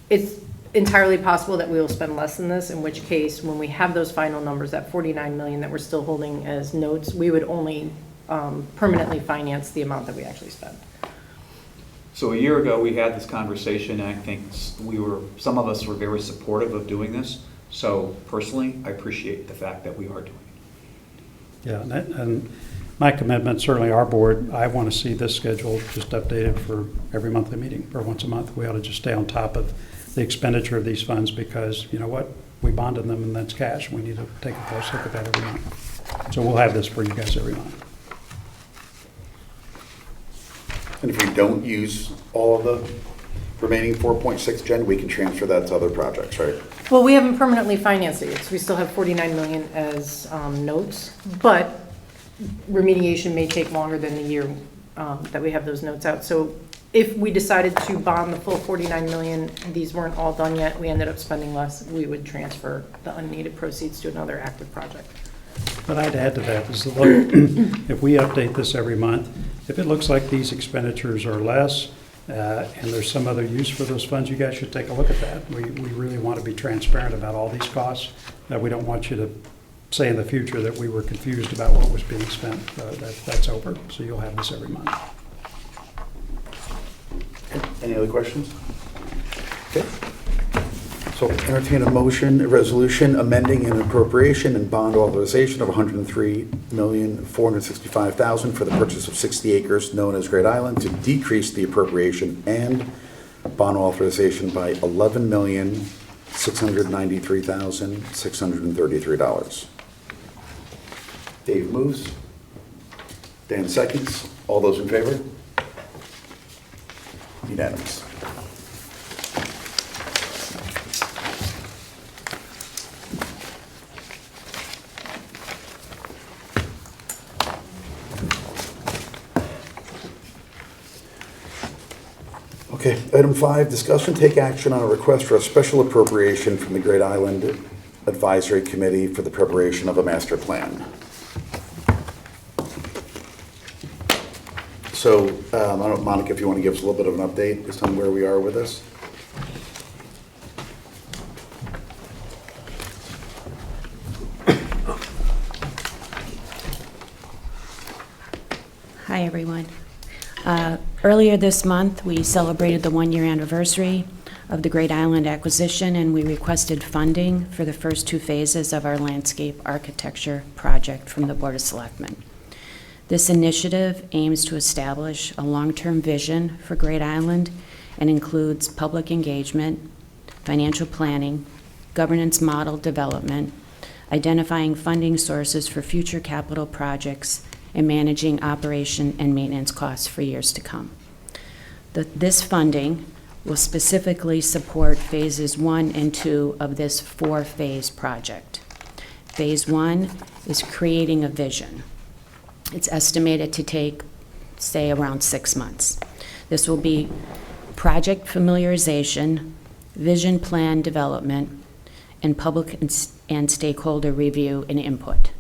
it's entirely possible that we will spend less than this, in which case, when we have those final numbers, that $49 million that we're still holding as notes, we would only permanently finance the amount that we actually spent. So a year ago, we had this conversation, and I think some of us were very supportive of doing this. So personally, I appreciate the fact that we are doing it. Yeah, and my commitment, certainly our board, I want to see this schedule just updated for every monthly meeting, or once a month. We ought to just stay on top of the expenditure of these funds, because you know what? We bonded them, and that's cash. We need to take a close look at that every month. So we'll have this for you guys every month. And if we don't use all of the remaining 4.6, Jen, we can transfer that to other projects, right? Well, we haven't permanently financed it yet, so we still have $49 million as notes, but remediation may take longer than the year that we have those notes out. So if we decided to bond the full $49 million, these weren't all done yet, we ended up spending less, we would transfer the unneeded proceeds to another active project. But I'd add to that is, look, if we update this every month, if it looks like these expenditures are less, and there's some other use for those funds, you guys should take a look at that. We really want to be transparent about all these costs. We don't want you to say in the future that we were confused about what was being spent. That's over, so you'll have this every month. Any other questions? Okay. So entertain a motion, a resolution amending an appropriation and bond authorization of $103,465,000 for the purchase of 60 acres known as Great Island to decrease the appropriation and bond authorization by $11,693,633. Dave moves. Dan seconds. All those in favor? Unanimous. Okay, item 5, discuss and take action on a request for a special appropriation from the Great Island Advisory Committee for the preparation of a master plan. So, I don't know, Monica, if you want to give us a little bit of an update just on where we are with this? Hi, everyone. Earlier this month, we celebrated the one-year anniversary of the Great Island acquisition, and we requested funding for the first 2 phases of our landscape architecture project from the Board of Selectmen. This initiative aims to establish a long-term vision for Great Island and includes public engagement, financial planning, governance model development, identifying funding sources for future capital projects, and managing operation and maintenance costs for years to come. This funding will specifically support phases 1 and 2 of this 4-phase project. Phase 1 is creating a vision. It's estimated to take, say, around 6 months. This will be project familiarization, vision plan development, and public and stakeholder review and input.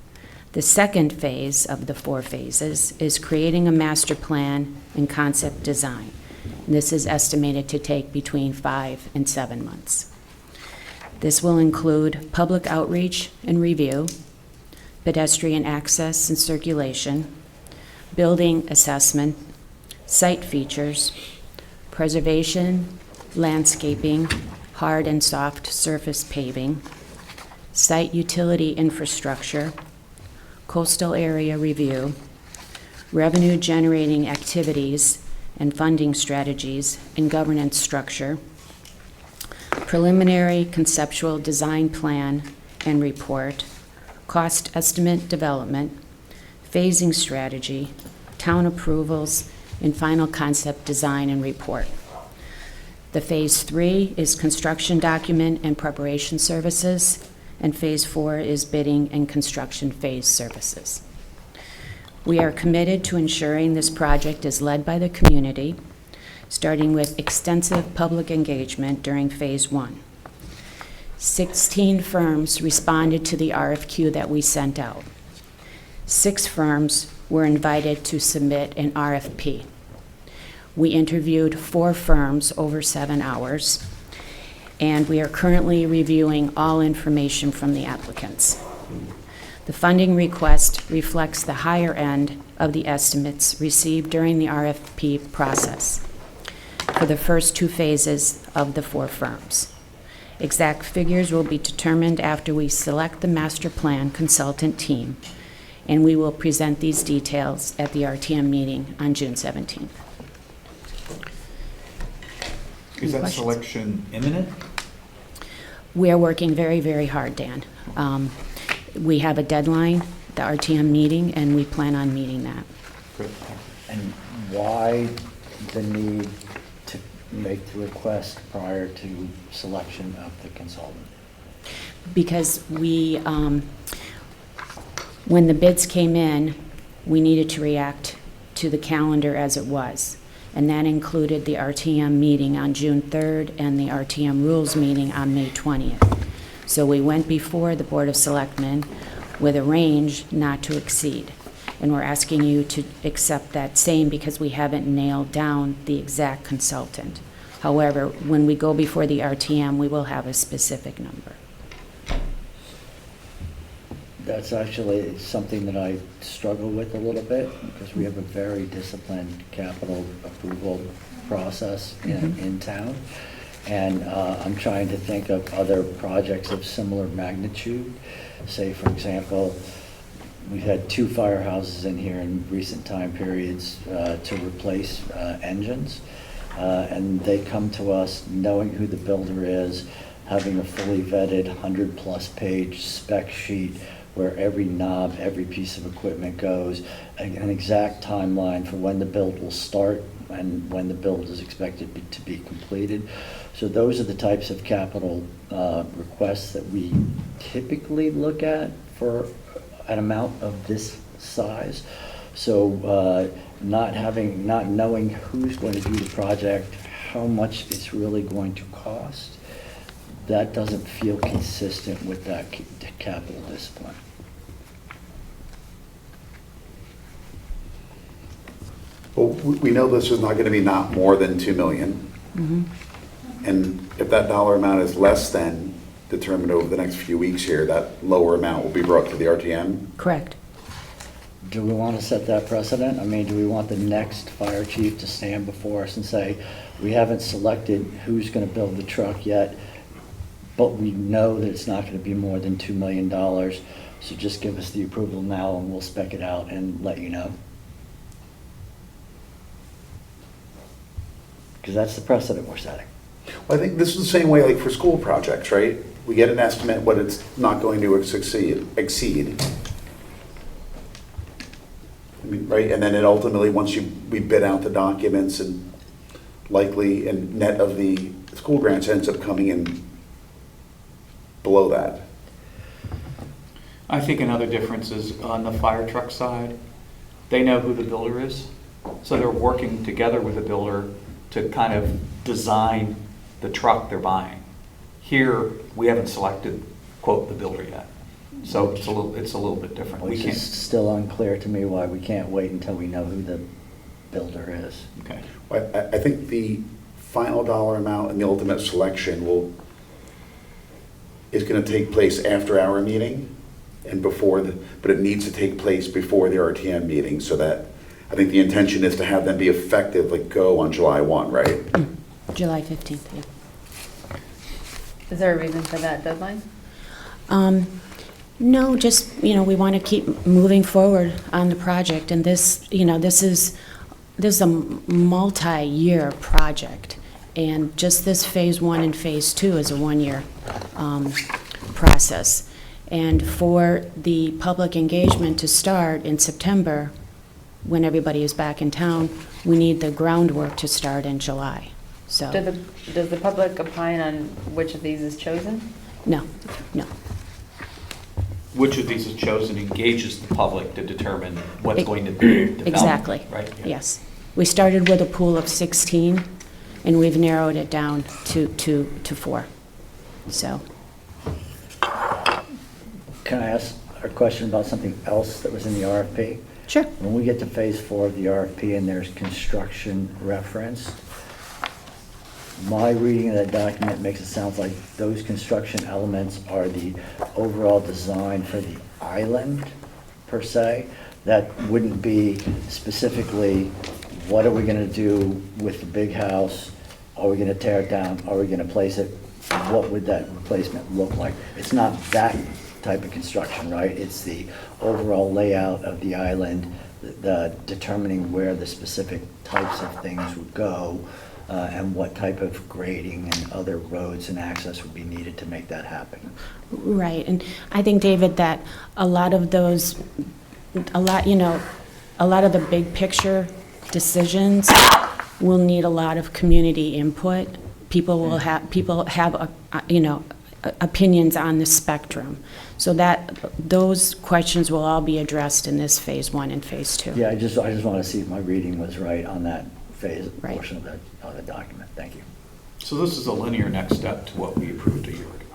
The second phase of the 4 phases is creating a master plan and concept design. This is estimated to take between 5 and 7 months. This will include public outreach and review, pedestrian access and circulation, building assessment, site features, preservation, landscaping, hard and soft surface paving, site utility infrastructure, coastal area review, revenue generating activities and funding strategies and governance structure, preliminary conceptual design plan and report, cost estimate development, phasing strategy, town approvals, and final concept design and report. The phase 3 is construction document and preparation services, and phase 4 is bidding and construction phase services. We are committed to ensuring this project is led by the community, starting with extensive public engagement during phase 1. 16 firms responded to the RFQ that we sent out. 6 firms were invited to submit an RFP. We interviewed 4 firms over 7 hours, and we are currently reviewing all information from the applicants. The funding request reflects the higher end of the estimates received during the RFP process for the first 2 phases of the 4 firms. Exact figures will be determined after we select the master plan consultant team, and we will present these details at the RTM meeting on June 17th. Is that questions? selection imminent? We are working very, very hard, Dan. We have a deadline, the RTM meeting, and we plan on meeting that. Good. And why the need to make the request prior to selection of the consultant? Because when the bids came in, we needed to react to the calendar as it was. And that included the RTM meeting on June 3rd and the RTM rules meeting on May 20th. So we went before the Board of Selectmen with a range not to exceed. And we're asking you to accept that same because we haven't nailed down the exact consultant. However, when we go before the RTM, we will have a specific number. That's actually something that I struggle with a little bit, because we have a very disciplined capital approval process in town. And I'm trying to think of other projects of similar magnitude. Say, for example, we've had 2 firehouses in here in recent time periods to replace engines. And they come to us knowing who the builder is, having a fully vetted 100-plus page spec sheet where every knob, every piece of equipment goes, an exact timeline for when the build will start and when the build is expected to be completed. So those are the types of capital requests that we typically look at for an amount of this size. So not knowing who's going to do the project, how much it's really going to cost, that doesn't feel consistent with that capital discipline. Well, we know this is not going to be not more than 2 million. And if that dollar amount is less than determined over the next few weeks here, that lower amount will be brought to the RTM? Correct. Do we want to set that precedent? I mean, do we want the next fire chief to stand before us and say, we haven't selected who's going to build the truck yet, but we know that it's not going to be more than $2 million, so just give us the approval now and we'll spec it out and let you know? Because that's the precedent we're setting. Well, I think this is the same way like for school projects, right? We get an estimate what it's not going to exceed. I mean, right, and then it ultimately, once we bid out the documents and likely, and net of the school grants ends up coming in below that. I think another difference is on the fire truck side, they know who the builder is. So they're working together with the builder to kind of design the truck they're buying. Here, we haven't selected, quote, the builder yet. So it's a little bit different. We Which can't. is still unclear to me why we can't wait until we know who the builder is. Okay. I think the final dollar amount and the ultimate selection is going to take place after our meeting and but it needs to take place before the RTM meeting, so that I think the intention is to have them be effective, like go on July 1, right? July 15th, yeah. Is there a reason for that deadline? No, just, we want to keep moving forward on the project, and this is a multi-year project, and just this phase 1 and phase 2 is a 1-year process. And for the public engagement to start in September, when everybody is back in town, we need the groundwork to start in July. So Does the public opine on which of these is chosen? no. Which of these is chosen engages the public to determine what's going to be developed. Exactly. Right? Yeah. Yes. We started with a pool of 16, and we've narrowed it down to 4. So, Can I ask a question about something else that was in the RFP? sure. When we get to phase 4 of the RFP and there's construction referenced, my reading of that document makes it sound like those construction elements are the overall design for the island, per se. That wouldn't be specifically, what are we going to do with the big house? Are we going to tear it down? Are we going to place it? What would that replacement look like? It's not that type of construction, right? It's the overall layout of the island, the determining where the specific types of things would go, and what type of grading and other roads and access would be needed to make that happen. Right. And I think, David, that a lot of the big picture decisions will need a lot of community input. People have opinions on the spectrum. So that those questions will all be addressed in this phase 1 and phase 2. Yeah, I just want to see if my reading was right on that phase Right. portion of the document. Thank you. So this is a linear next step to what we approved a year ago.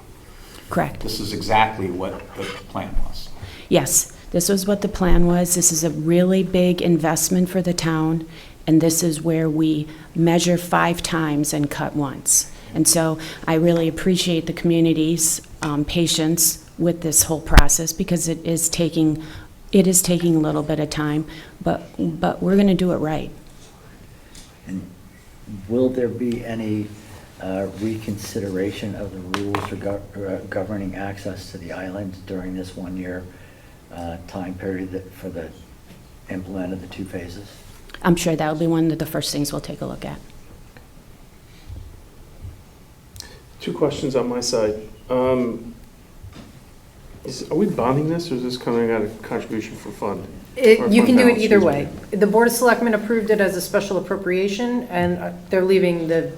Correct. This is exactly what the plan was. Yes. This was what the plan was. This is a really big investment for the town, and this is where we measure 5 times and cut once. And so I really appreciate the community's patience with this whole process, because it is taking a little bit of time, but we're going to do it right. And will there be any reconsideration of the rules governing access to the island during this 1-year time period for the implement of the 2 phases? I'm sure that will be one of the first things we'll take a look at. 2 questions on my side. Are we bonding this, or is this coming out of contribution for fund? You can do it balance, either excuse way. The Board of Selectmen approved it as a special appropriation, and they're leaving the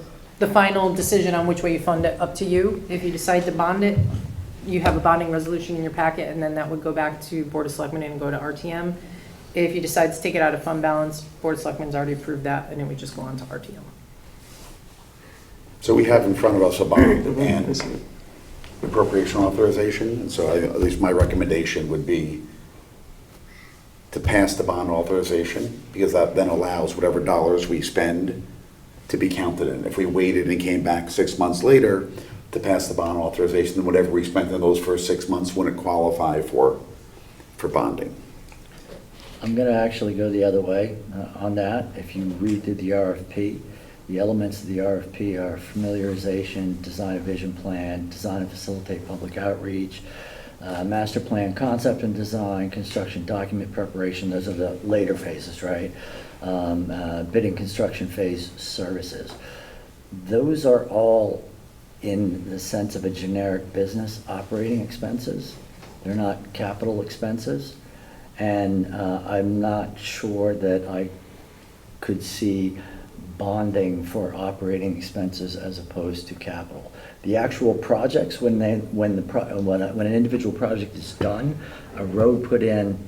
final decision on which way you fund it up to you. If you decide to bond it, you have a bonding resolution in your packet, and then that would go back to Board of Selectmen and go to RTM. If you decide to take it out of fund balance, Board of Selectmen's already approved that, and it would just go on to RTM. So we have in front of us a bond I and see it. appropriation authorization, and so at least my recommendation would be to pass the bond authorization, because that then allows whatever dollars we spend to be counted in. If we waited and came back 6 months later to pass the bond authorization, then whatever we spent in those first 6 months wouldn't qualify for bonding. I'm going to actually go the other way on that. If you read through the RFP, the elements of the RFP are familiarization, design a vision plan, design and facilitate public outreach, master plan concept and design, construction document preparation. Those are the later phases, right? Bidding construction phase services. Those are all in the sense of a generic business operating expenses. They're not capital expenses. And I'm not sure that I could see bonding for operating expenses as opposed to capital. The actual projects, when an individual project is done, a road put in,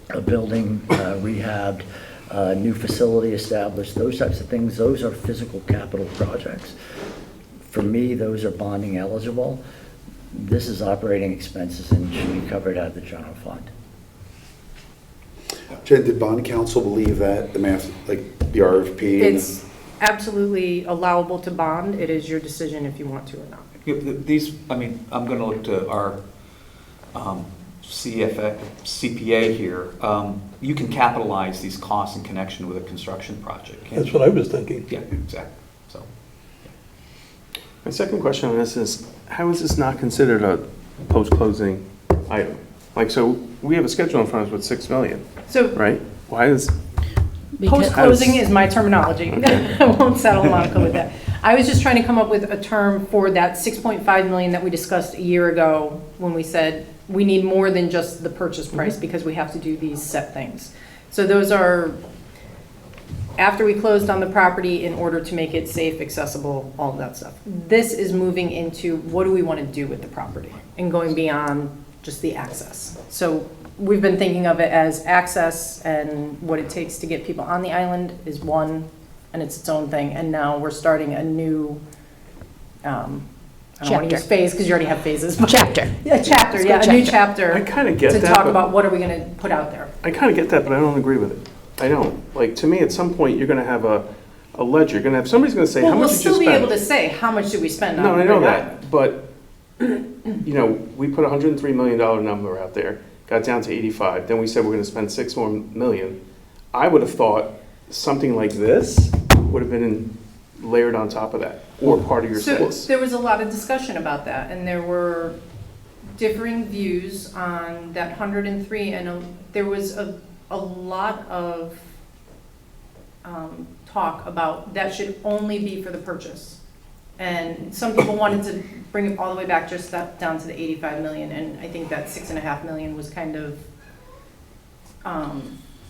a building rehabbed, a new facility established, those types of things, those are physical capital projects. For me, those are bonding eligible. This is operating expenses and should be covered out of the general fund. Jen, did bond counsel believe that the the RFP? It's absolutely allowable to bond. It is your decision if you want to or not. These, I mean, I'm going to look to our CPA here. You can capitalize these costs in connection with a construction project. can't That's you? what I was thinking. Yeah, exactly. So, My second question on this is, how is this not considered a post-closing item? Like, so we have a schedule in front of us with 6 million, So right? Why is, Because post-closing is my terminology. I won't settle Monica with that. I was just trying to come up with a term for that 6.5 million that we discussed a year ago when we said we need more than just the purchase price because we have to do these set things. So those are after we closed on the property in order to make it safe, accessible, all of that stuff. This is moving into what do we want to do with the property and going beyond just the access. So we've been thinking of it as access and what it takes to get people on the island is one, and it's its own thing. And now we're starting a new, I don't want to use phase because you already have phases. But Chapter. A chapter, Let's go yeah, a new chapter. chapter. I kind of get to that, talk but- about what are we going to put out there. I kind of get that, but I don't agree with it. I don't. Like, to me, at some point, you're going to have a ledger. You're going to have, somebody's going to say, Well, how we'll much did you still spend? be able to say how much did we spend on. No, I know Great that, Island. but, you know, we put a $103 million number out there, got down to 85, then we said we're gonna spend 6 more million. I would have thought something like this would have been layered on top of that, or part of your So sales. there was a lot of discussion about that, and there were differing views on that 103, and there was a lot of talk about that should only be for the purchase. And some people wanted to bring it all the way back just down to the 85 million, and I think that 6.5 million was kind of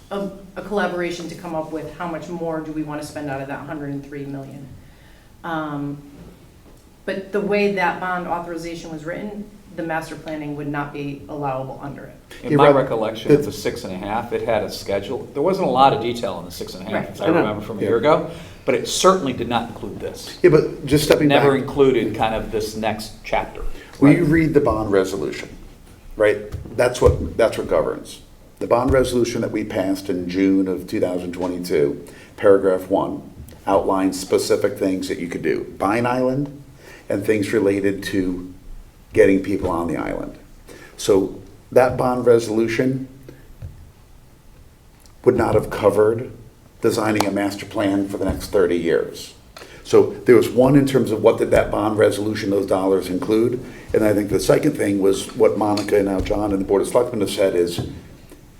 a collaboration to come up with how much more do we want to spend out of that 103 million. But the way that bond authorization was written, the master planning would not be allowable under it. in my recollection of the 6.5, it had a schedule. There wasn't a lot of detail in the 6.5, Right. as I remember from a year ago, but it certainly did not include this. Yeah, but just stepping back. Never included kind of this next chapter. Will you read the bond resolution, right? That's what governs. The bond resolution that we passed in June of 2022, paragraph 1, outlines specific things that you could do. Buy an island and things related to getting people on the island. So that bond resolution would not have covered designing a master plan for the next 30 years. So there was one in terms of what did that bond resolution, those dollars include. And I think the second thing was what Monica and now John and the Board of Selectmen have said is,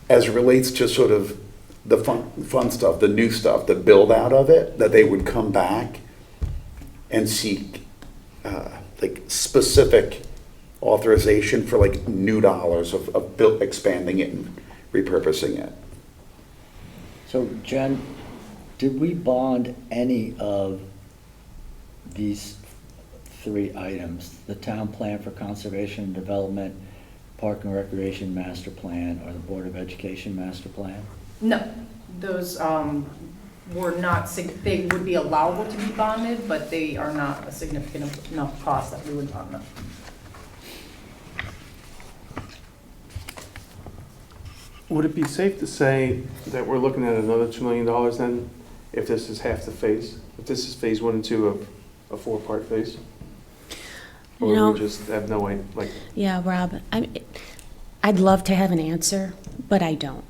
as it relates to sort of the fun stuff, the new stuff, the build out of it, that they would come back and seek like specific authorization for like new dollars of expanding it and repurposing it. So Jen, did we bond any of these 3 items? The town plan for conservation and development, park and recreation master plan, or the Board of Education master plan? No, those were not, they would be allowable to be bonded, but they are not a significant enough cost that we would bond them. Would it be safe to say that we're looking at another $2 million then, if this is half the phase? If this is phase 1 and 2 of a 4-part phase? Or No. we just have no way, like, Yeah, Rob, I'd love to have an answer, but I don't.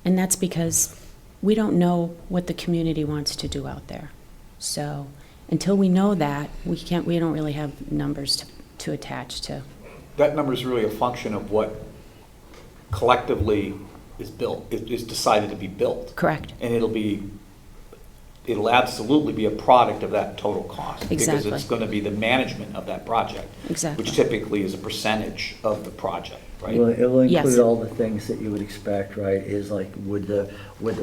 And that's because we don't know what the community wants to do out there. So until we know that, we don't really have numbers to attach to. That number is really a function of what collectively is built, is decided to be built. Correct. And it'll absolutely be a product of that total cost. Exactly. Because it's going to be the management of that project. Exactly. Which typically is a percentage of the project, right? Well, it will Yes. include all the things that you would expect, right? Is like, would the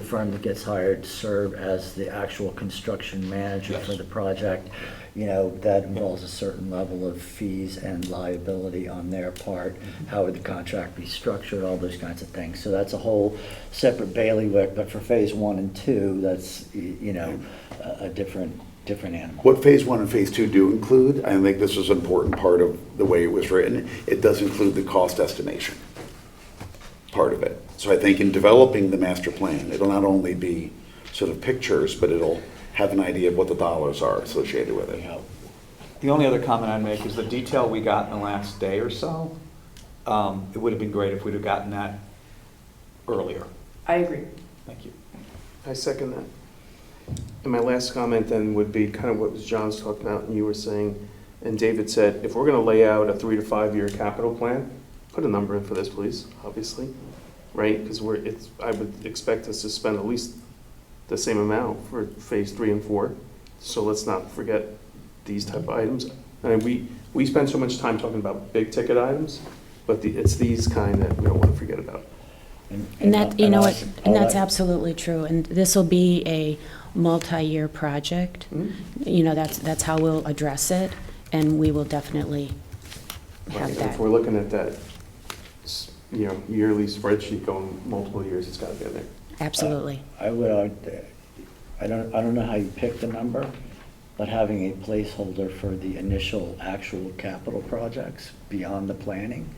firm that gets hired serve as the actual construction manager Yes. for the project? You know, that involves a certain level of fees and liability on their part. How would the contract be structured, all those kinds of things. So that's a whole separate bailiwick, but for phase 1 and 2, that's, you know, a different animal. What phase 1 and phase 2 do include, I think this is an important part of the way it was written, it does include the cost estimation part of it. So I think in developing the master plan, it'll not only be sort of pictures, but it'll have an idea of what the dollars are associated with it. The only other comment I'd make is the detail we got in the last day or so, it would have been great if we'd have gotten that earlier. I agree. Thank you. I second that. And my last comment then would be kind of what was John's talking about and you were saying, and David said, if we're going to lay out a 3 to 5 year capital plan, put a number in for this, please, obviously, right? Because I would expect us to spend at least the same amount for phase 3 and 4. So let's not forget these type of items. I mean, we spend so much time talking about big ticket items, but it's these kind that we don't want to forget about. And that, you know what, and that's all absolutely true. And this will be a multi-year project. You know, that's how we'll address it, and we will definitely have Right, that. if we're looking at that, you know, yearly spreadsheet going multiple years, it's got to be in there. Absolutely. I would, I don't know how you pick the number, but having a placeholder for the initial actual capital projects beyond the planning,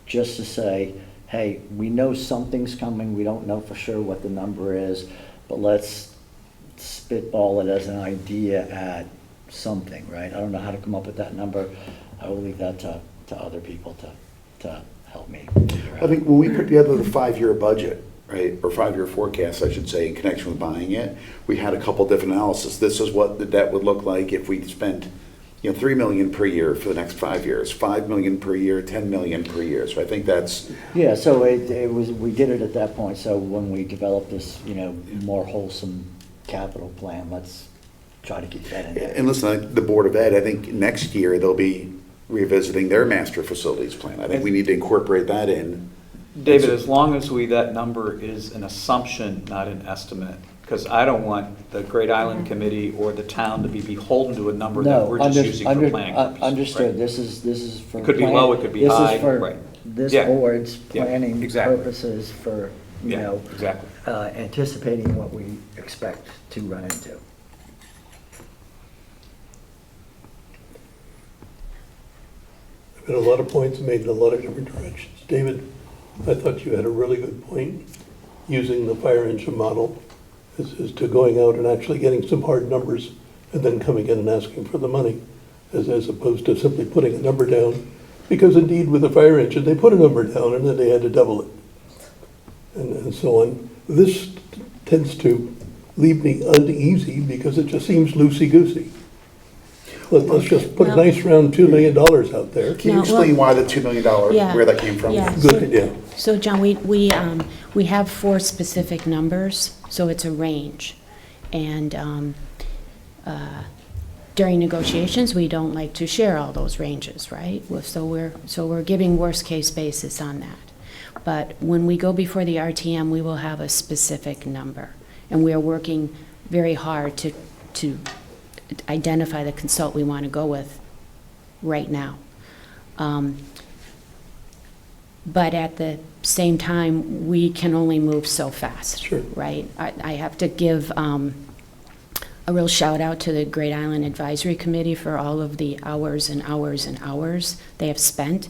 just to say, hey, we know something's coming, we don't know for sure what the number is, but let's spitball it as an idea at something, right? I don't know how to come up with that number. I will leave that to other people to help me figure out. I think when we put together the 5-year budget, right, or 5-year forecast, I should say, in connection with buying it, we had a couple different analysis. This is what the debt would look like if we spent, you know, $3 million per year for the next 5 years, $5 million per year, $10 million per year. So I think that's, Yeah, so it was, we did it at that point, so when we develop this, you know, more wholesome capital plan, let's try to keep that in there. and listen, the Board of Ed, I think next year they'll be revisiting their master facilities plan. I think we need to incorporate that in. David, as long as that number is an assumption, not an estimate, because I don't want the Great Island Committee or the town to be beholden to a number that we're just using for planning purposes. Understood, right? this is for. It could be low, it could be high, right. This Yeah. board's Yeah, planning exactly. purposes for, you Yeah, know, exactly. anticipating what we expect to run into. There's been a lot of points made in a lot of different directions. David? I thought you had a really good point, using the fire engine model as to going out and actually getting some hard numbers and then coming in and asking for the money, as opposed to simply putting a number down. Because indeed, with the fire engine, they put a number down and then they had to double it, and so on. This tends to leave me uneasy because it just seems loosey-goosey. Let's just put a Well- nice round $2 million out there. Can you No, explain well- why the $2 million, Yeah. where that came from? Yeah. Good idea. So, John, we have 4 specific numbers, so it's a range. And during negotiations, we don't like to share all those ranges, right? So we're giving worst-case basis on that. But when we go before the RTM, we will have a specific number. And we are working very hard to identify the consult we want to go with right now. But at the same time, we can only move so fast. Sure. Right? I have to give a real shout out to the Great Island Advisory Committee for all of the hours and hours and hours they have spent.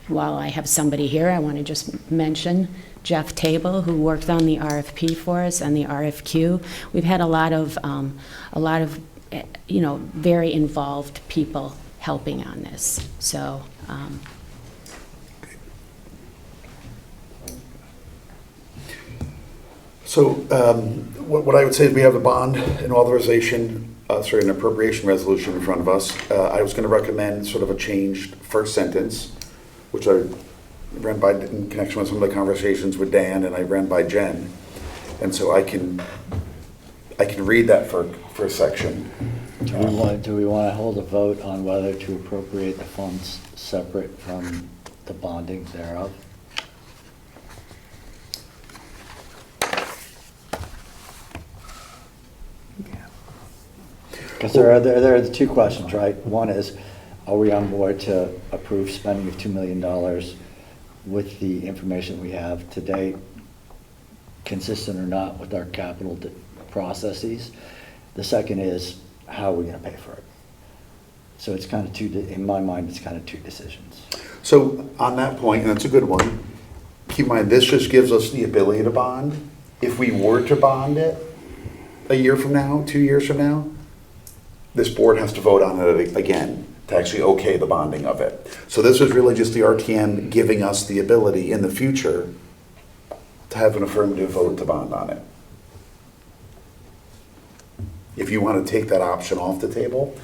While I have somebody here, I want to just mention Jeff Table, who worked on the RFP for us and the RFQ. We've had a lot of very involved people helping on this. So. So what I would say is we have a bond, an authorization, an appropriation resolution in front of us. I was going to recommend sort of a changed first sentence, which I ran by in connection with some of the conversations with Dan, and I ran by Jen. And so I can read that for a section. Do we want to hold a vote on whether to appropriate the funds separate from the bonding thereof? Because there are the 2 questions, right? One is, are we on board to approve spending of $2 million with the information we have to date, consistent or not with our capital processes? The second is, how are we going to pay for it? So it's kind of in my mind, it's kind of 2 decisions. So on that point, and that's a good one, keep in mind, this just gives us the ability to bond. If we were to bond it a year from now, 2 years from now, this board has to vote on it again to actually okay the bonding of it. So this is really just the RTM giving us the ability in the future to have an affirmative vote to bond on it. If you want to take that option off the table,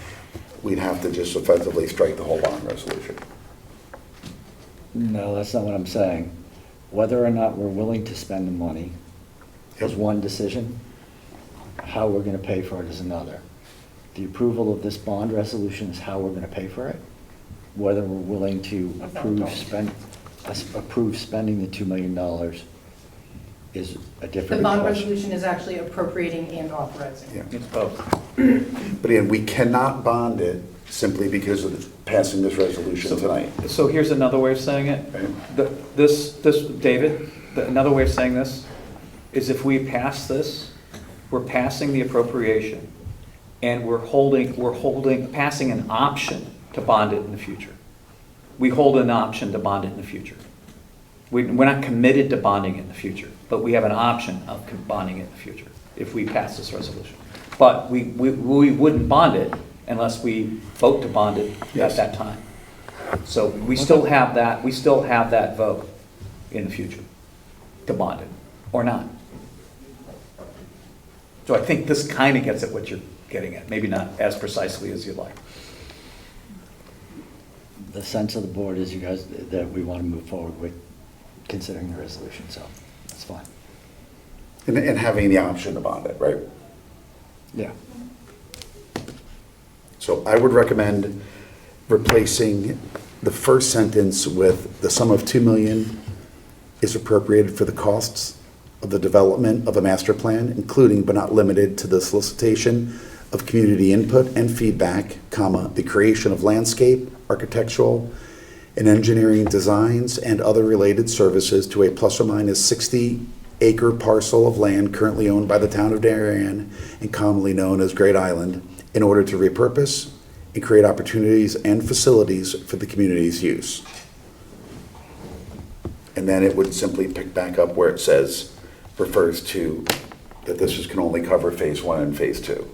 we'd have to just effectively strike the whole bond resolution. No, that's not what I'm saying. Whether or not we're willing to spend the money is one decision. How we're going to pay for it is another. The approval of this bond resolution is how we're going to pay for it. Whether we're willing to approve spending the $2 million is a different question. The bond resolution is actually appropriating and authorizing. Yeah. It's both. But again, we cannot bond it simply because of passing this resolution tonight. So here's another way of saying it. Right. David, another way of saying this is if we pass this, we're passing the appropriation, and we're passing an option to bond it in the future. We hold an option to bond it in the future. We're not committed to bonding it in the future, but we have an option of bonding it in the future if we pass this resolution. But we wouldn't bond it unless we vote to bond it at that time. So we still have that vote in the future to bond it, or not. So I think this kind of gets at what you're getting at, maybe not as precisely as you'd like. The sense of the board is that we want to move forward with considering the resolution, so that's fine. And having the option to bond it, right? Yeah. So I would recommend replacing the first sentence with the sum of $2 million is appropriated for the costs of the development of a master plan, including but not limited to the solicitation of community input and feedback, the creation of landscape, architectural, and engineering designs and other related services to a plus or minus 60-acre parcel of land currently owned by the town of Darien and commonly known as Great Island, in order to repurpose and create opportunities and facilities for the community's use. And then it would simply pick back up where it says, refers to, that this can only cover phase one and phase two.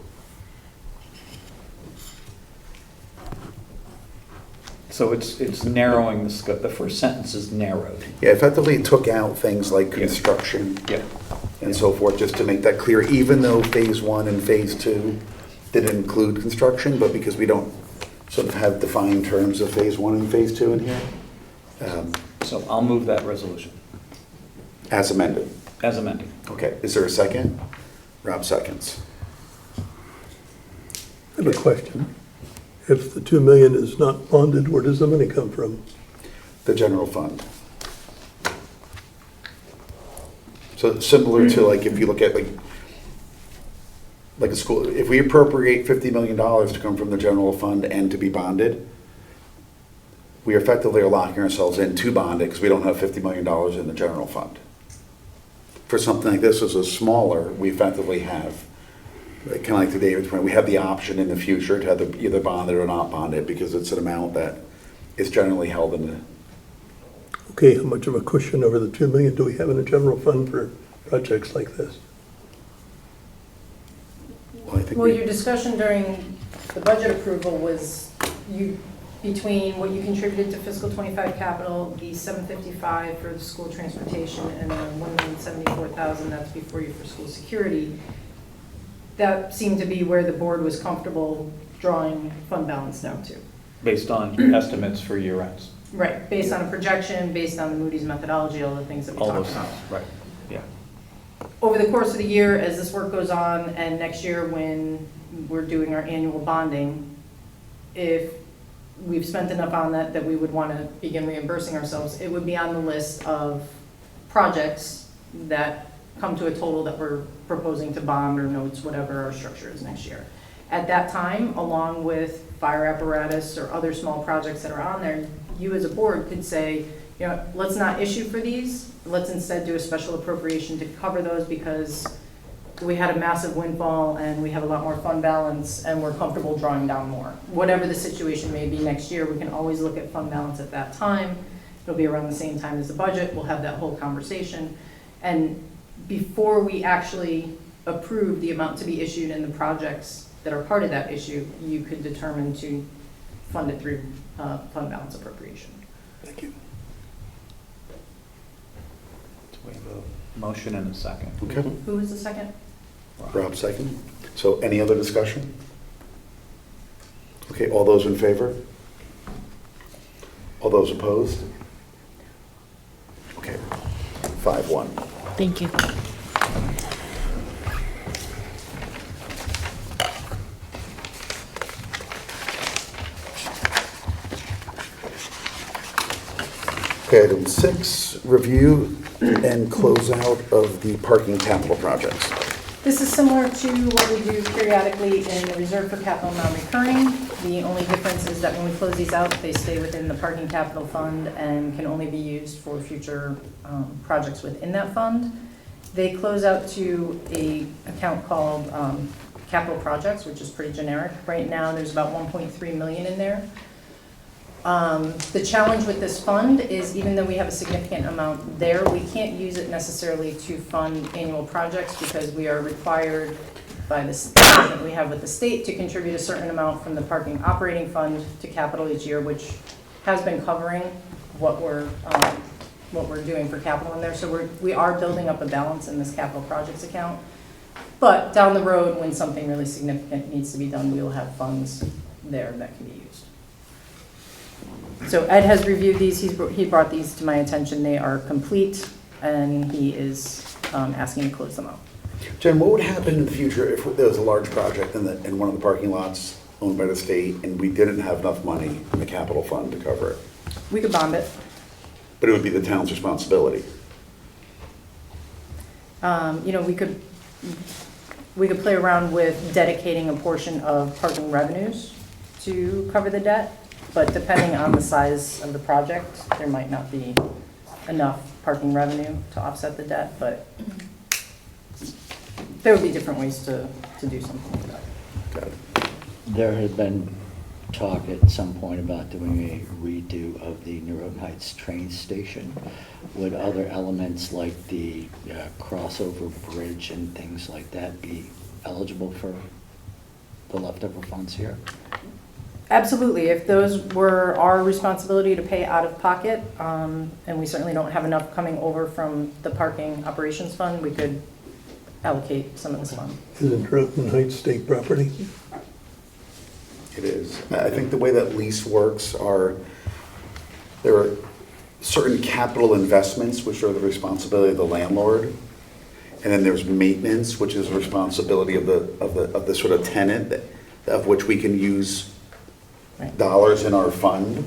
So it's narrowing the scope, the first sentence is narrowed. Yeah, effectively it took out things like construction Yeah. and so forth, just to make that clear, even though phase one and phase two didn't include construction, but because we don't sort of have defined terms of phase one and phase two in here, So I'll move that resolution as amended. as amended. Okay, is there a second? Rob seconds. I have a question. If the 2 million is not bonded, where does the money come from? The general fund. So similar to like, if you look at like a school, if we appropriate $50 million to come from the general fund and to be bonded, we effectively are locking ourselves in to bond it because we don't have $50 million in the general fund. For something like this, as a smaller, we effectively have, kind of like to David's point, we have the option in the future to have either bond it or not bond it because it's an amount that is generally held in the. Okay, how much of a cushion over the 2 million do we have in the general fund for projects like this? Well, I think Well, your discussion during the budget approval was between what you contributed to fiscal 25 capital, the 755 for the school transportation, and the 1,074,000 that's before you for school security. That seemed to be where the board was comfortable drawing fund balance down to. Based on estimates for year ends. Right, based on a projection, based on the Moody's methodology, all the things that we All talked those about. things, right, yeah. Over the course of the year, as this work goes on, and next year when we're doing our annual bonding, if we've spent enough on that we would want to begin reimbursing ourselves, it would be on the list of projects that come to a total that we're proposing to bond or notes, whatever our structure is next year. At that time, along with fire apparatus or other small projects that are on there, you as a board could say, you know, let's not issue for these, let's instead do a special appropriation to cover those because we had a massive windfall and we have a lot more fund balance and we're comfortable drawing down more. Whatever the situation may be next year, we can always look at fund balance at that time. It'll be around the same time as the budget. We'll have that whole conversation. And before we actually approve the amount to be issued in the projects that are part of that issue, you could determine to fund it through fund balance appropriation. Thank you. So we have a motion and a second. Okay, Who is the second? Rob second. So any other discussion? Okay, all those in favor? All those opposed? Okay, 5-1. Thank you. Okay, item 6, review and closeout of the parking capital projects. This is similar to what we do periodically in the reserve for capital non-recurring. The only difference is that when we close these out, they stay within the parking capital fund and can only be used for future projects within that fund. They close out to a account called capital projects, which is pretty generic. Right now, there's about 1.3 million in there. The challenge with this fund is even though we have a significant amount there, we can't use it necessarily to fund annual projects because we are required by the arrangement we have with the state to contribute a certain amount from the parking operating fund to capital each year, which has been covering what we're doing for capital in there. So we are building up a balance in this capital projects account. But down the road, when something really significant needs to be done, we will have funds there that can be used. So Ed has reviewed these, he brought these to my attention, they are complete, and he is asking to close them out. Jen, what would happen in the future if there was a large project in one of the parking lots owned by the state and we didn't have enough money in the capital fund to cover it? We could bond it. But it would be the town's responsibility. You know, we could play around with dedicating a portion of parking revenues to cover the debt. But depending on the size of the project, there might not be enough parking revenue to offset the debt, but there would be different ways to do something like that. Got it. There had been talk at some point about doing a redo of the Norotan Heights train station. Would other elements like the crossover bridge and things like that be eligible for the leftover funds here? Absolutely. If those were our responsibility to pay out of pocket, and we certainly don't have enough coming over from the parking operations fund, we could allocate some of this fund. Isn't Norotan Heights state property? It is. I think the way that lease works are, there are certain capital investments, which are the responsibility of the landlord. And then there's maintenance, which is the responsibility of the sort of tenant, of which we can use dollars in our fund.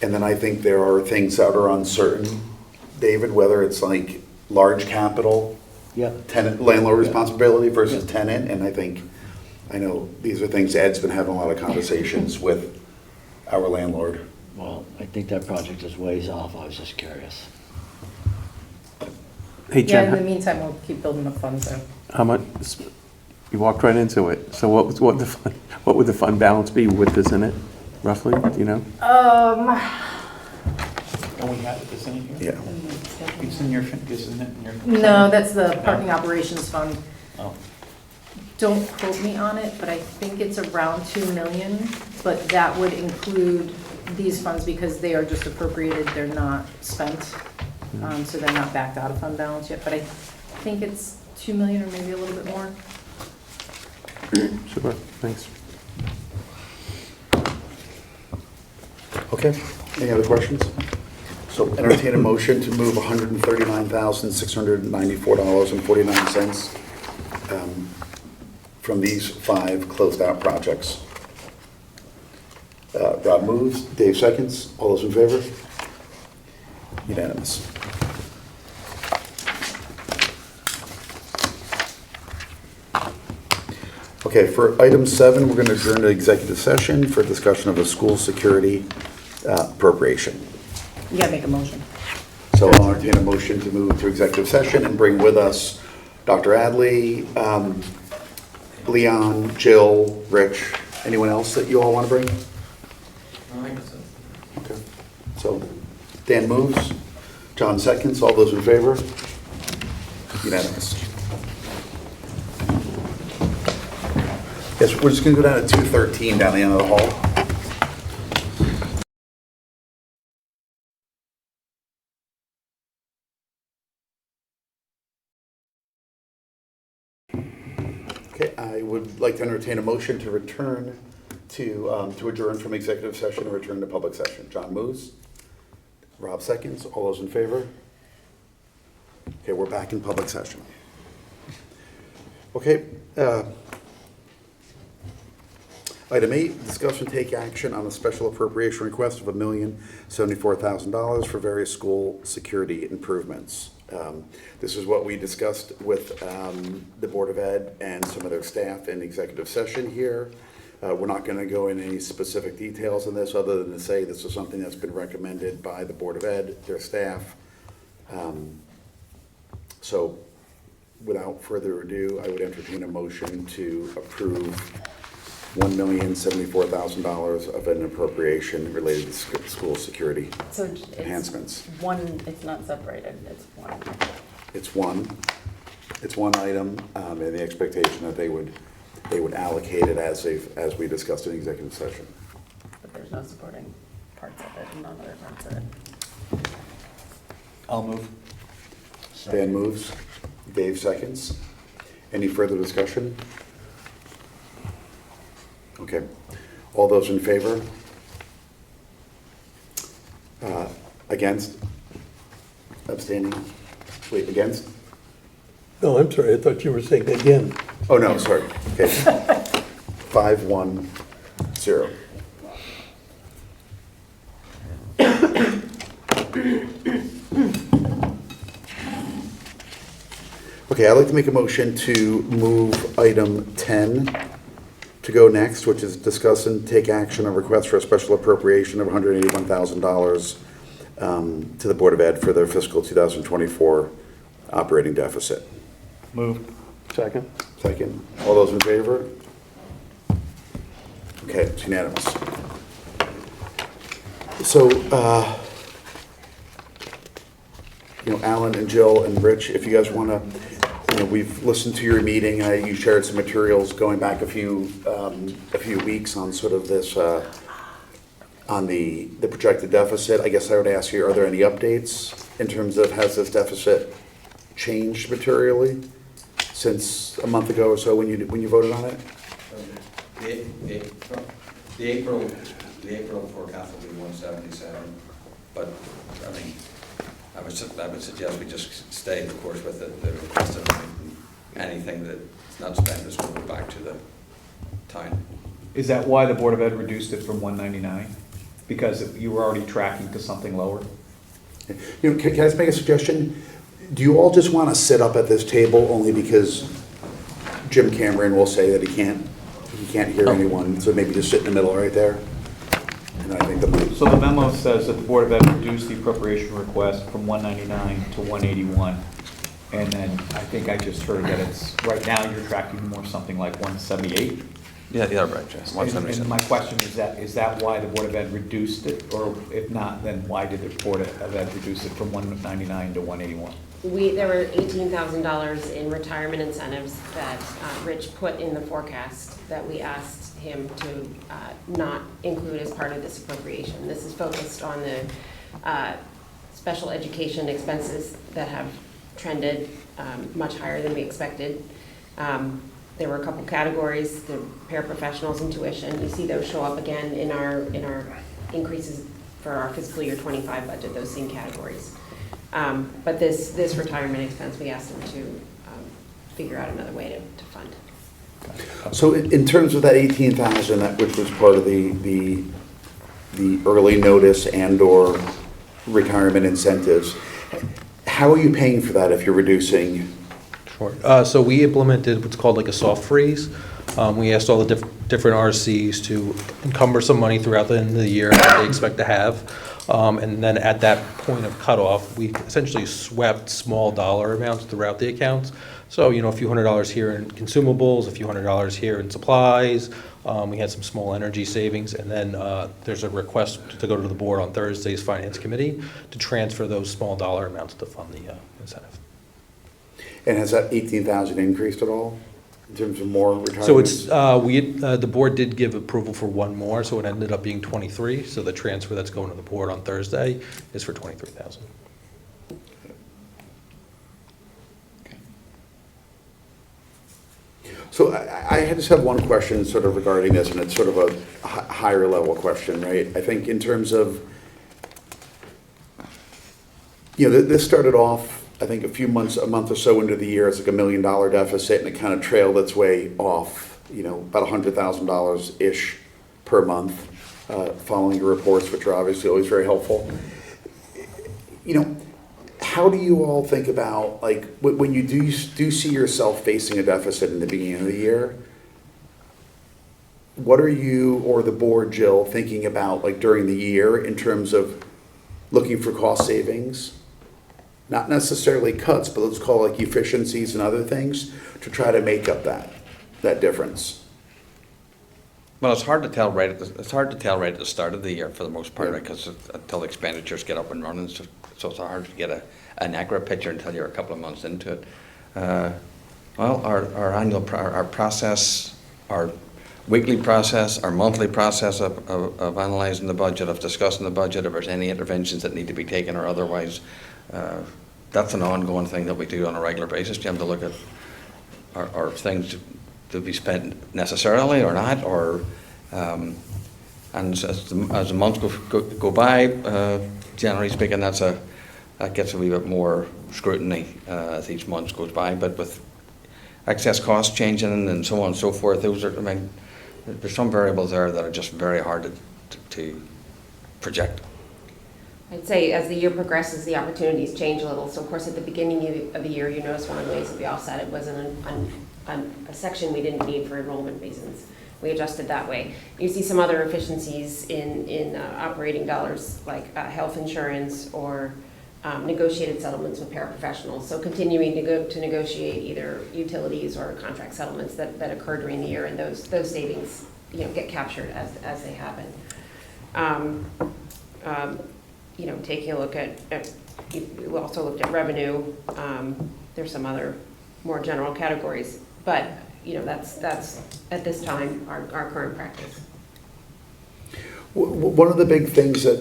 And then I think there are things that are uncertain, David, whether it's like large capital, Yep. tenant, landlord responsibility versus tenant. And I know these are things Ed's been having a lot of conversations with our landlord. Well, I think that project is ways off. I was just curious. Hey, Yeah, in the Jen, meantime, we'll keep building up funds, so. how much, you walked right into it. So what would the fund balance be with this in it, roughly, do you know? Don't we have this in here? Yeah. It's in your, isn't it in your? No, that's the parking operations fund. Oh. Don't quote me on it, but I think it's around 2 million, but that would include these funds because they are just appropriated, they're not spent. So they're not backed out of fund balance yet, but I think it's 2 million or maybe a little bit more. Super, thanks. Okay, any other questions? So entertain a motion to move $139,694.49 from these 5 closed out projects. Rob moves, Dave seconds, all those in favor? Unanimous. Okay, for item 7, we're going to adjourn to executive session for discussion of a school security appropriation. You gotta make a motion. So I'll entertain a motion to move to executive session and bring with us Dr. Adley, Leon, Jill, Rich, anyone else that you all want to bring? Okay. So Dan moves, John seconds, all those in favor? Unanimous. Yes, we're just going to go down to 213 down the end of the hall. Okay, I would like to entertain a motion to return to adjourn from executive session and return to public session. John moves. Rob seconds. All those in favor? Okay, we're back in public session. Okay. Item 8, discuss and take action on a special appropriation request of $1,074,000 for various school security improvements. This is what we discussed with the Board of Ed and some of their staff in executive session here. We're not going to go into any specific details on this other than to say this is something that's been recommended by the Board of Ed, their staff. So without further ado, I would entertain a motion to approve $1,074,000 of an appropriation related to school security So it's enhancements. one, it's not separated, it's one. It's one item, and the expectation that they would allocate it as we discussed in executive session. But there's no supporting parts of it and none other parts of it. I'll move. Dan moves, Dave seconds. Any further discussion? Okay. All those in favor? Against? Abstaining? Wait, against? No, I'm sorry, I thought you were saying again. Oh, no, sorry. Okay. 5-1-0. Okay, I'd like to make a motion to move item 10 to go next, which is discuss and take action on request for a special appropriation of $181,000 to the Board of Ed for their fiscal 2024 operating deficit. Move. Second? Second. All those in favor? Okay, it's unanimous. So, Alan and Jill and Rich, if you guys want to, we've listened to your meeting. You shared some materials going back a few weeks on sort of this, on the projected deficit. I guess I would ask you, are there any updates in terms of has this deficit changed materially since a month ago or so when you voted on it? The April forecast will be 177, but I mean, I would suggest we just stay, of course, with the request of anything that's not spent is going back to the town. Is that why the Board of Ed reduced it from 199? Because you were already tracking to something lower? Can I just make a suggestion? Do you all just want to sit up at this table only because Jim Cameron will say that he can't hear anyone, so maybe just sit in the middle right there? And I think So the memo says that the Board of Ed reduced the appropriation request from 199 to 181. And then I think I just heard that it's, right now you're tracking more something like 178. Yeah, right, yes, 177. And my question is that why the Board of Ed reduced it? Or if not, then why did the Board of Ed reduce it from 199 to 181? There were $18,000 in retirement incentives that Rich put in the forecast that we asked him to not include as part of this appropriation. This is focused on the special education expenses that have trended much higher than we expected. There were a couple categories, the paraprofessionals and tuition. You see those show up again in our increases for our fiscal year 25 budget, those same categories. But this retirement expense, we asked them to figure out another way to fund. So in terms of that 18,000, which was part of the early notice and/or retirement incentives, how are you paying for that if you're reducing? Sure. So we implemented what's called like a soft freeze. We asked all the different RCs to encumber some money throughout the end of the year that they expect to have. And then at that point of cutoff, we essentially swept small dollar amounts throughout the accounts. So, a few $100s here in consumables, a few $100s here in supplies. We had some small energy savings. And then there's a request to go to the board on Thursday's Finance Committee to transfer those small dollar amounts to fund the incentive. And has that 18,000 increased at all in terms of more retirements? So it's, the board did give approval for one more, so it ended up being 23. So the transfer that's going to the board on Thursday is for 23,000. So I just have one question sort of regarding this, and it's sort of a higher level question, right? I think in terms of, this started off, I think a month or so into the year, it's like $1 million deficit, and it kind of trailed its way off, about $100,000-ish per month, following your reports, which are obviously always very helpful. How do you all think about, like, when you do see yourself facing a deficit in the beginning of the year, what are you or the board, Jill, thinking about, like, during the year in terms of looking for cost savings? Not necessarily cuts, but let's call it like efficiencies and other things to try to make up that difference. Well, it's hard to tell right at the start of the year for the most part, right? Because until expenditures get up and running, so it's hard to get an accurate picture until you're a couple of months into it. Well, our annual our process, our weekly process, our monthly process of analysing the budget, of discussing the budget, if there's any interventions that need to be taken or otherwise. That's an ongoing thing that we do on a regular basis, Jim, to look at are things to be spent necessarily or not, or and as the months go by, generally speaking, that gets a wee bit more scrutiny as each month goes by. But with excess costs changing and so on and so forth, there's some variables there that are just very hard to project. I'd say as the year progresses, the opportunities change a little. So of course, at the beginning of the year, you notice one of the ways that we offset it was a section we didn't need for enrollment reasons. We adjusted that way. You see some other efficiencies in operating dollars, like health insurance or negotiated settlements with paraprofessionals. So continuing to negotiate either utilities or contract settlements that occur during the year, and those savings get captured as they happen. Taking a look at we also looked at revenue. There's some other more general categories, but that's at this time our current practice. One of the big things that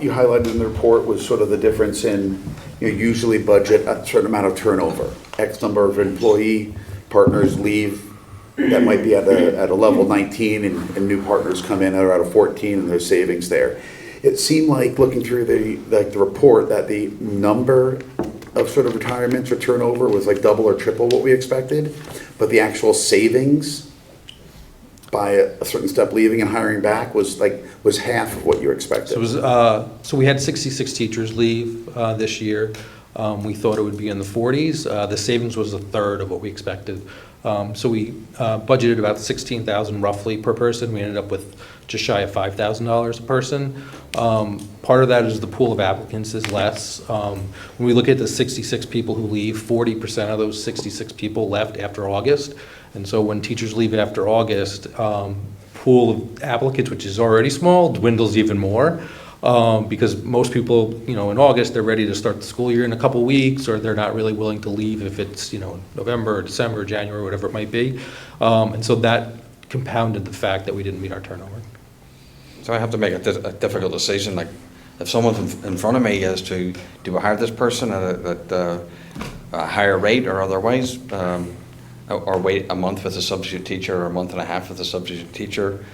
you highlighted in the report was sort of the difference in, usually budget a certain amount of turnover, X number of employee partners leave that might be at a level 19 and new partners come in that are at a 14 and there's savings there. It seemed like looking through the report that the number of sort of retirements or turnover was like double or triple what we expected, but the actual savings by a certain step leaving and hiring back was half of what you expected. So we had 66 teachers leave this year. We thought it would be in the 40s. The savings was a third of what we expected. So we budgeted about $16,000 roughly per person. We ended up with just shy of $5,000 a person. Part of that is the pool of applicants is less. When we look at the 66 people who leave, 40% of those 66 people left after August. And so when teachers leave after August, pool of applicants, which is already small, dwindles even more. Because most people, in August, they're ready to start the school year in a couple weeks, or they're not really willing to leave if it's, November, or December, or January, whatever it might be. And so that compounded the fact that we didn't meet our turnover. So I have to make a difficult decision, like if someone's in front of me as to, do I hire this person at a higher rate or otherwise, or wait a month with a substitute teacher or a month and a half with a substitute teacher.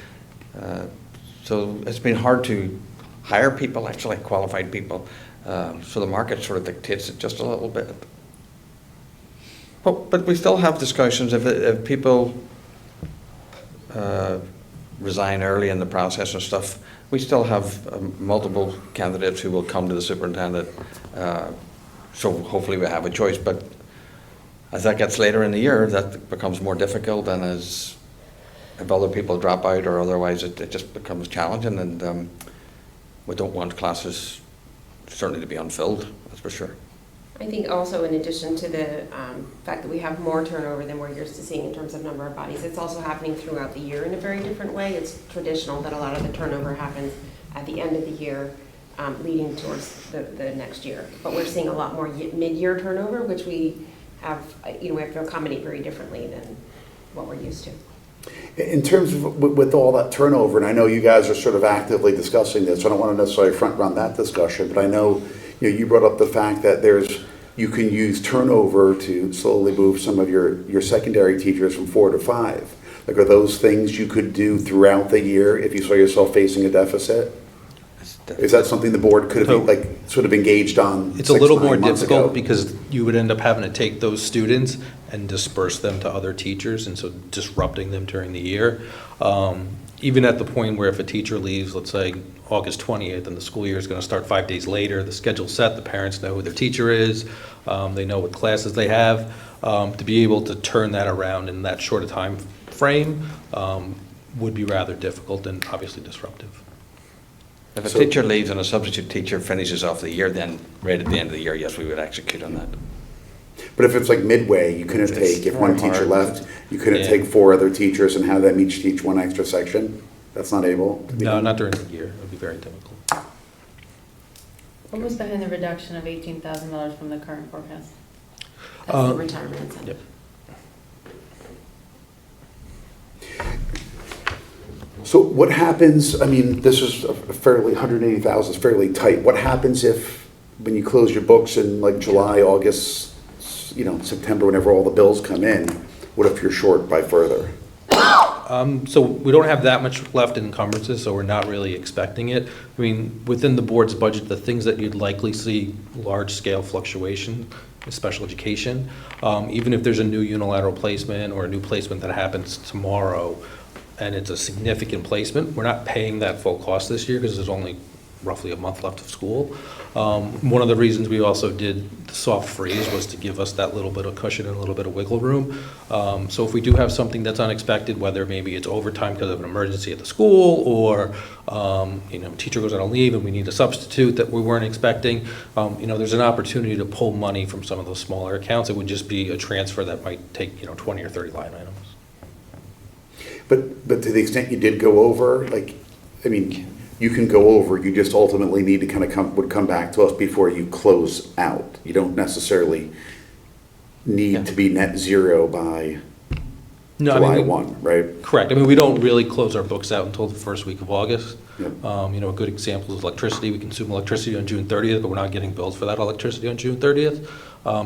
So it's been hard to hire people, actually qualified people. So the market sort of dictates it just a little bit. But we still have discussions if people resign early in the process and stuff. We still have multiple candidates who will come to the superintendent. So hopefully we have a choice. But as that gets later in the year, that becomes more difficult, and as if other people drop out or otherwise, it just becomes challenging, and we don't want classes certainly to be unfilled, that's for sure. I think also in addition to the fact that we have more turnover than we're used to seeing in terms of number of bodies, it's also happening throughout the year in a very different way. It's traditional that a lot of the turnover happens at the end of the year, leading towards the next year. But we're seeing a lot more mid-year turnover, which we have to accommodate very differently than what we're used to. In terms of with all that turnover, and I know you guys are sort of actively discussing this, so I don't want to necessarily front run that discussion, but I know you brought up the fact that you can use turnover to slowly move some of your secondary teachers from 4 to 5. Like, are those things you could do throughout the year if you saw yourself facing a deficit? Is that something the board could have sort of engaged on? It's a little more difficult because you would end up having to take those students and disperse them to other teachers, and so disrupting them during the year. Even at the point where if a teacher leaves, let's say August 20th, and the school year is going to start 5 days later, the schedule's set, the parents know who their teacher is, they know what classes they have. To be able to turn that around in that short a time frame would be rather difficult and obviously disruptive. If a teacher leaves and a substitute teacher finishes off the year, then right at the end of the year, yes, we would execute on that. But if it's like midway, you couldn't take, if one teacher left, you couldn't take 4 other teachers and have them each teach one extra section? That's not able to be done? No, not during the year. It would be very difficult. What was behind the reduction of $18,000 from the current forecast? That's the retirement incentive. Yep. So what happens, I mean, this is a fairly, 180,000 is fairly tight. What happens if, when you close your books in like July, August, September, whenever all the bills come in, what if you're short by further? So we don't have that much left in encumbrances, so we're not really expecting it. I mean, within the board's budget, the things that you'd likely see large-scale fluctuation is special education. Even if there's a new unilateral placement or a new placement that happens tomorrow, and it's a significant placement, we're not paying that full cost this year because there's only roughly a month left of school. One of the reasons we also did the soft freeze was to give us that little bit of cushion and a little bit of wiggle room. So if we do have something that's unexpected, whether maybe it's overtime because of an emergency at the school, or teacher goes on a leave and we need a substitute that we weren't expecting, there's an opportunity to pull money from some of those smaller accounts. It would just be a transfer that might take 20 or 30 line items. But to the extent you did go over, like, I mean, you can go over, you just ultimately need to kind of would come back to us before you close out. You don't necessarily need to be net zero by No, I July mean, 1, right? correct. I mean, we don't really close our books out until the first week of August. Yep. You know, a good example is electricity. We consume electricity on June 30th, but we're not getting billed for that electricity on June 30th.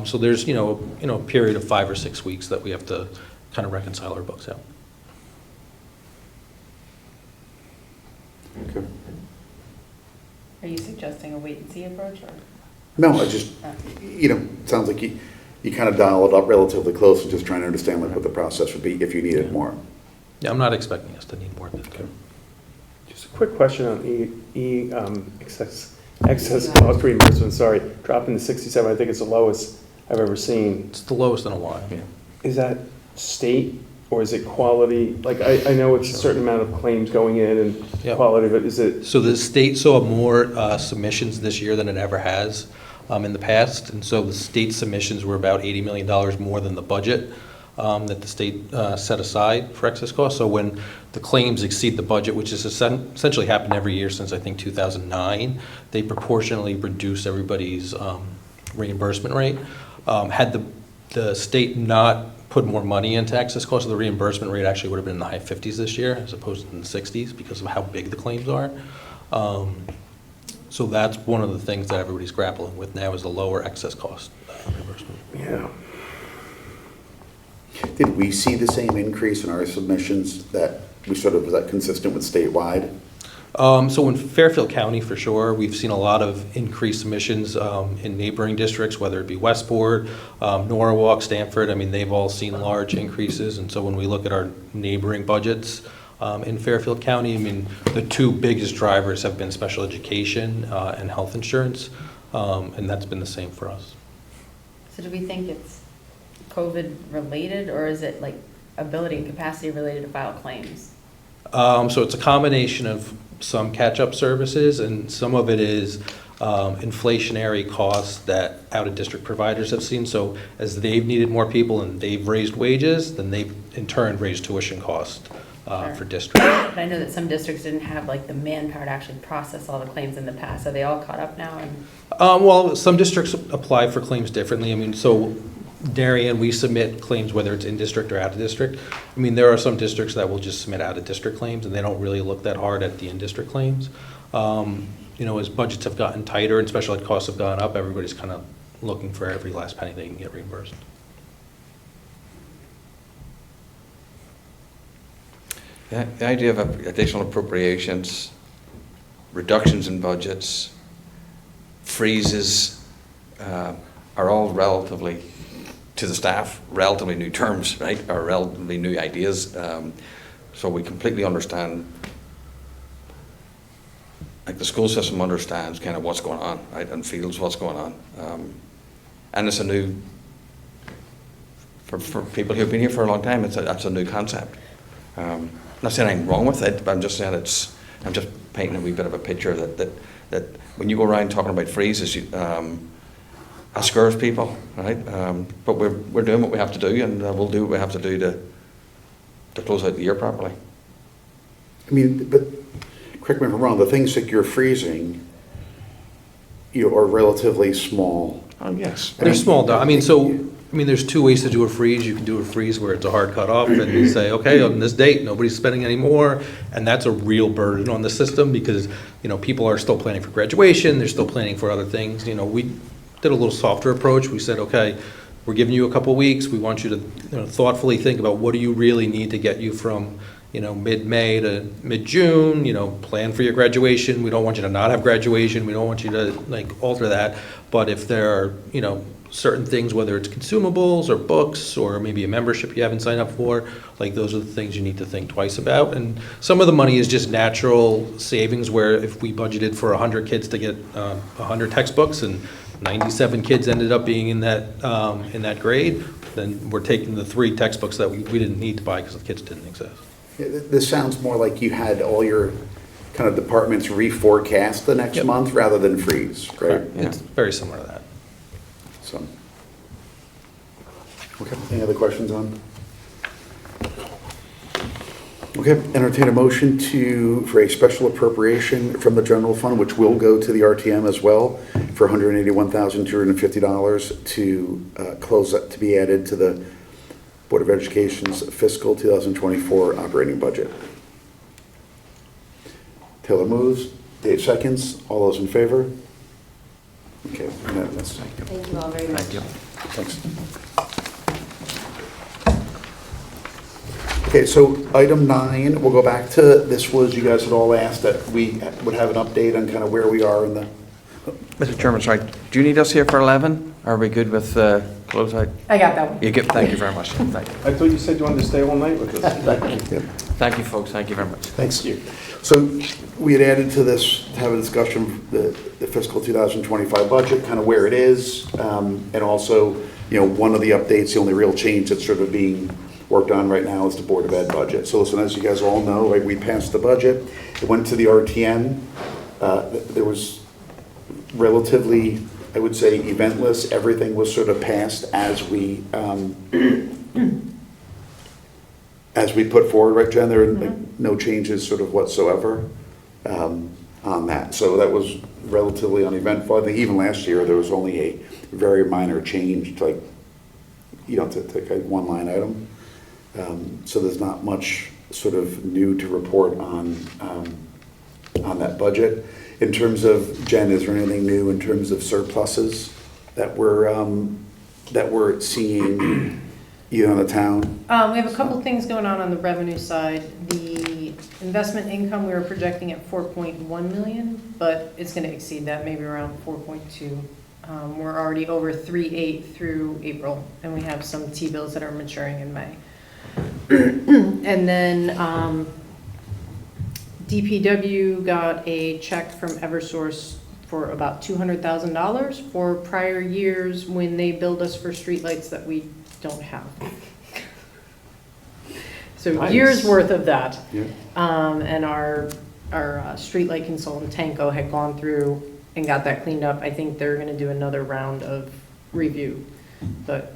So there's, a period of 5 or 6 weeks that we have to kind of reconcile our books out. Okay. Are you suggesting a wait-and-see approach, or? No, I just, it sounds like you kind of dial it up relatively close and just trying to understand like what the process would be if you needed more. Yeah, I'm not expecting us to need more than that. Just a quick question on excess cost reimbursement, sorry, dropping to 67, I think it's the lowest I've ever seen. It's the lowest in a while. Yeah. Is that state or is it quality? Like, I know it's a certain amount of claims going in and Yep. quality, but is it? So the state saw more submissions this year than it ever has in the past. And so the state submissions were about $80 million more than the budget that the state set aside for excess costs. So when the claims exceed the budget, which has essentially happened every year since I think 2009, they proportionally reduce everybody's reimbursement rate. Had the state not put more money into excess costs, the reimbursement rate actually would have been in the high 50s this year as opposed to in the 60s because of how big the claims are. So that's one of the things that everybody's grappling with now is the lower excess cost reimbursement. Yeah. Did we see the same increase in our submissions that was that consistent with statewide? So in Fairfield County, for sure, we've seen a lot of increased submissions in neighboring districts, whether it be Westport, Norwalk, Stamford. I mean, they've all seen large increases. And so when we look at our neighboring budgets in Fairfield County, I mean, the two biggest drivers have been special education and health insurance. And that's been the same for us. So do we think it's COVID-related, or is it like ability and capacity related to file claims? So it's a combination of some catch-up services, and some of it is inflationary costs that out-of-district providers have seen. So as they've needed more people and they've raised wages, then they've in turn raised tuition costs for districts. But I know that some districts didn't have like the manpower to actually process all the claims in the past. Are they all caught up now? Well, some districts apply for claims differently. I mean, so Darien, we submit claims whether it's in district or out of district. I mean, there are some districts that will just submit out of district claims and they don't really look that hard at the in district claims. As budgets have gotten tighter and special ed costs have gone up, everybody's kind of looking for every last penny they can get reimbursed. Yeah, the idea of additional appropriations, reductions in budgets, freezes are all relatively, to the staff, relatively new terms, right? Or relatively new ideas. So we completely understand, like the school system understands kind of what's going on, right? And feels what's going on. And it's a new, for people who've been here for a long time, that's a new concept. I'm not saying anything wrong with it, but I'm just saying I'm just painting a wee bit of a picture that when you go around talking about freezes, it scares people, right? But we're doing what we have to do, and we'll do what we have to do to close out the year properly. I mean, but correct me if I'm wrong, the things that you're freezing, are relatively small. Oh, yes. They're small. There's two ways to do a freeze. You can do a freeze where it's a hard cutoff and you say, okay, on this date, nobody's spending any more. And that's a real burden on the system because, people are still planning for graduation. They're still planning for other things. We did a little softer approach. We said, okay, we're giving you a couple weeks. We want you to thoughtfully think about what do you really need to get you from, mid-May to mid-June, plan for your graduation. We don't want you to not have graduation. We don't want you to alter that. But if there are, certain things, whether it's consumables or books or maybe a membership you haven't signed up for, those are the things you need to think twice about. And some of the money is just natural savings where if we budgeted for 100 kids to get 100 textbooks and 97 kids ended up being in that grade, then we're taking the 3 textbooks that we didn't need to buy because the kids didn't exist. Yeah, this sounds more like you had all your kind of departments reforecast the next month rather than freeze, right? Yeah. It's very similar to that. So, okay, any other questions on? Okay, entertain a motion for a special appropriation from the general fund, which will go to the RTM as well, for $181,250 to to be added to the Board of Education's fiscal 2024 operating budget. Taylor moves, Dave seconds, all those in favor? Okay, unanimous. Thank you all very much. Thanks. Okay, so item 9, we'll go back to, this was, you guys had all asked that we would have an update on kind of where we are in the, Mr. Chairman, sorry, do you need us here for 11? Are we good with closeout? I got that one. You good? Thank you very much. Thank you. I thought you said you wanted to stay all night with us. Thank you, folks. Thank you very much. thanks. So we had added to this, to have a discussion, the fiscal 2025 budget, kind of where it is, and also, one of the updates, the only real change that's sort of being worked on right now is the Board of Ed budget. So listen, as you guys all know, we passed the budget, it went to the RTN, there was relatively, I would say, eventless, everything was sort of passed as we put forward, right, Jen? There were no changes sort of whatsoever on that. So that was relatively uneventful. I think even last year, there was only a very minor change to to one line item. So there's not much sort of new to report on that budget. In terms of, Jen, is there anything new in terms of surpluses that we're seeing either on the town? We have a couple things going on the revenue side. The investment income, we were projecting at 4.1 million, but it's going to exceed that, maybe around 4.2. We're already over 3.8 through April, and we have some T-bills that are maturing in May. And then DPW got a check from Eversource for about $200,000 for prior years when they billed us for streetlights that we don't have. So Nice. years worth of that. Yeah. And our streetlight consultant, Tanko, had gone through and got that cleaned up. I think they're gonna do another round of review, but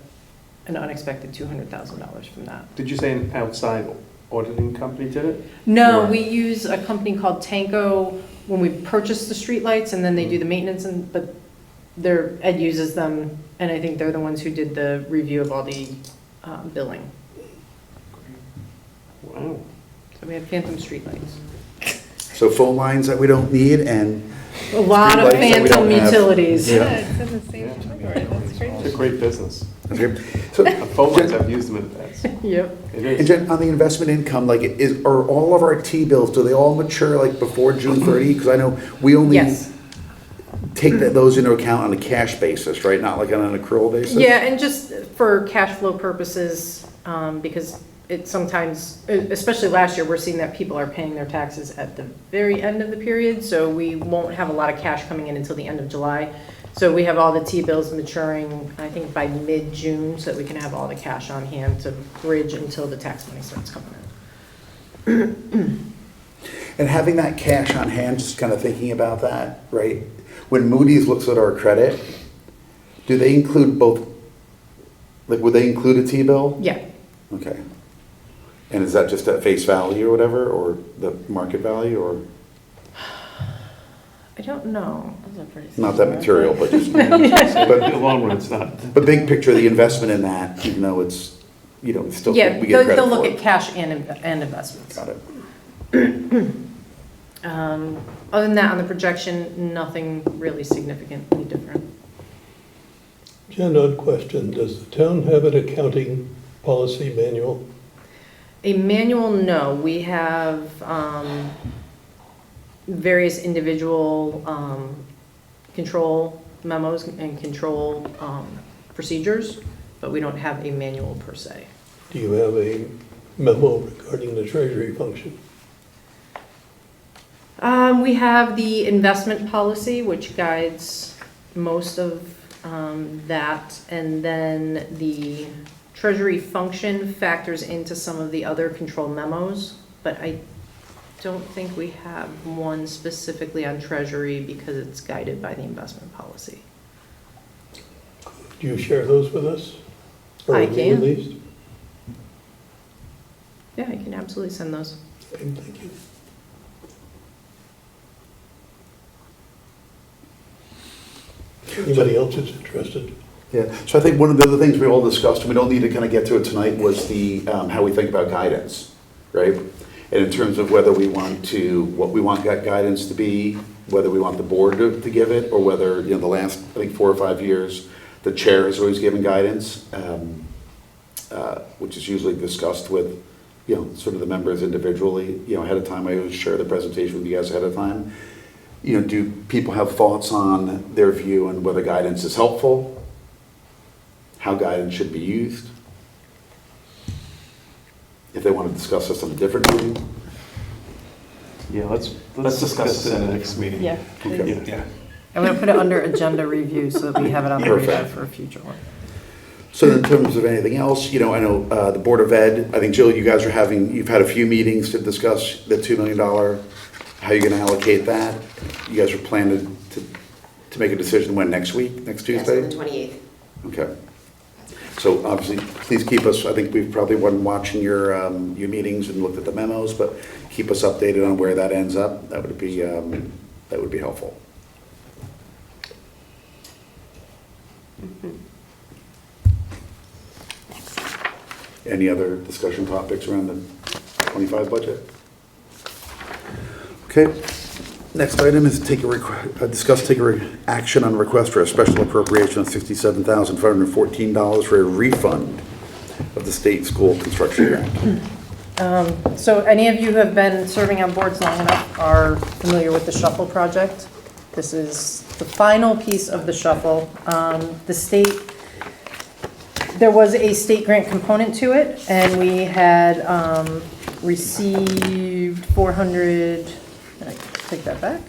an unexpected $200,000 from that. Did you say an outside auditing company did it? No, Or- we use a company called Tanko when we purchase the streetlights, and then they do the maintenance, but Ed uses them, and I think they're the ones who did the review of all the billing. Wow. So we have phantom streetlights. So phone lines that we don't need and A lot of Streetlights that we phantom don't have. utilities. Yeah. it's in the same category, that's great. It's a great business. okay. So, Phone lines, I've used them in the past. Yep. It and is. Jen, on the investment income, are all of our T-bills, do they all mature before June 30? Because I know we only Yes. take those into account on a cash basis, right? Not like on an accrual basis? Yeah, and just for cash flow purposes, because it sometimes, especially last year, we're seeing that people are paying their taxes at the very end of the period, so we won't have a lot of cash coming in until the end of July. So we have all the T-bills maturing, I think, by mid-June, so that we can have all the cash on hand to bridge until the tax money starts coming in. And having that cash on hand, just kind of thinking about that, right? When Moody's looks at our credit, do they include both, would they include a T-bill? Yeah. Okay. And is that just at face value or whatever, or the market value, or I don't know. not that material, but just, But in the long run, it's not. but big picture, the investment in that, even though it's, it's still, Yeah, we get credit they'll for look it. at cash and investments. Got it. Other than that, on the projection, nothing really significantly different. Jen, odd question. Does the town have an accounting policy manual? A manual, no. We have various individual control memos and control procedures, but we don't have a manual per se. Do you have a memo regarding the treasury function? We have the investment policy, which guides most of that, and then the treasury function factors into some of the other control memos, but I don't think we have one specifically on treasury because it's guided by the investment policy. Do you share those with us? Or I have you can. released? Yeah, I can absolutely send those. Thank you. Anybody else that's interested? Yeah, so I think one of the other things we all discussed, and we don't need to kind of get to it tonight, was the, how we think about guidance, right? And in terms of whether we want to, what we want that guidance to be, whether we want the board to give it, or whether, you know, the last, I think, 4 or 5 years, the chair has always given guidance, which is usually discussed with, you know, sort of the members individually, you know, ahead of time. I always share the presentation with you guys ahead of time. You know, do people have thoughts on their view and whether guidance is helpful? How guidance should be used? If they want to discuss this on a different meeting? Yeah, let's discuss this it in in the the next next meeting. Yeah. Okay. Yeah. I'm going to put it under agenda review so that we have it on the radar Perfect. for a future one. So in terms of anything else, you know, I know the Board of Ed, I think, Jill, you guys are having, you've had a few meetings to discuss the $2 million, how you're going to allocate that. You guys are planning to make a decision when, next week, next Yes, Tuesday? on the 28th. Okay. So obviously, please keep us, I think we've probably been watching your meetings and looked at the memos, but keep us updated on where that ends up. That would be helpful. Any other discussion topics around the 25 budget? Okay. Next item is take action on request for a special appropriation of $67,514 for a refund of the state school construction grant. So any of you who have been serving on boards long enough are familiar with the shuffle project. This is the final piece of the shuffle. There was a state grant component to it, and we had received 400, I take that back.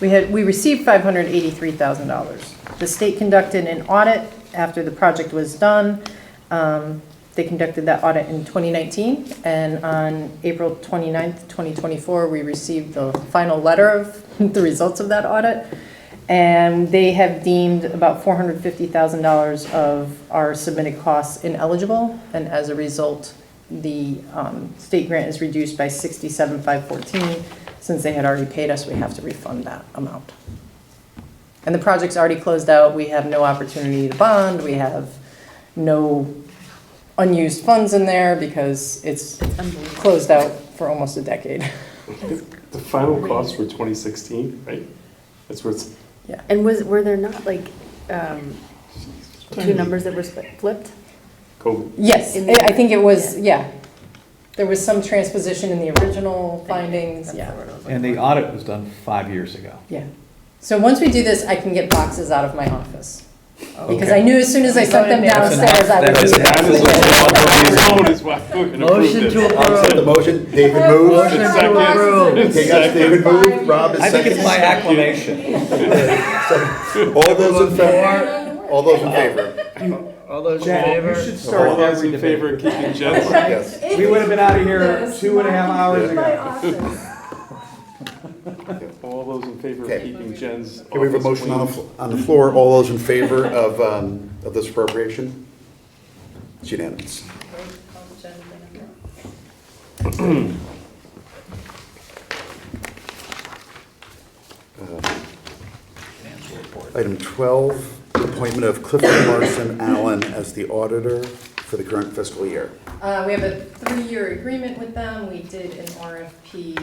We received $583,000. The state conducted an audit after the project was done. They conducted that audit in 2019, and on April 29th, 2024, we received the final letter of the results of that audit. And they have deemed about $450,000 of our submitted costs ineligible, and as a result, the state grant is reduced by $67,514. Since they had already paid us, we have to refund that amount. And the project's already closed out. We have no opportunity to bond. We have no unused funds in there because it's closed out for almost a decade. The final cost for 2016, right? That's where it's, Yeah. And were there not like two numbers that were flipped? COVID. Yes, In the- I think it was, yeah. There was some transposition in the original findings, yeah. And the audit was done 5 years ago. Yeah. So once we do this, I can get boxes out of my office. Because Okay. I knew as soon as I sent them downstairs, I would That is do That is that. what is why we're gonna Motion approve to this. approve. The motion, David moves. Motion to approve. Okay, guys, David moved, Rob is I think it's my second. acclamation. All those in favor? All those in favor? All those in favor? All those in favor of keeping Jen's? Yes. We would have been out of here 2.5 hours ago. All those in favor of Okay. keeping Jen's? Can we have a office motion clean? on the floor? All those in favor of this appropriation? It's unanimous. Item 12, appointment of Clifton, Larson, Allen as the auditor for the current fiscal year. We have a 3-year agreement with them. We did an RFP,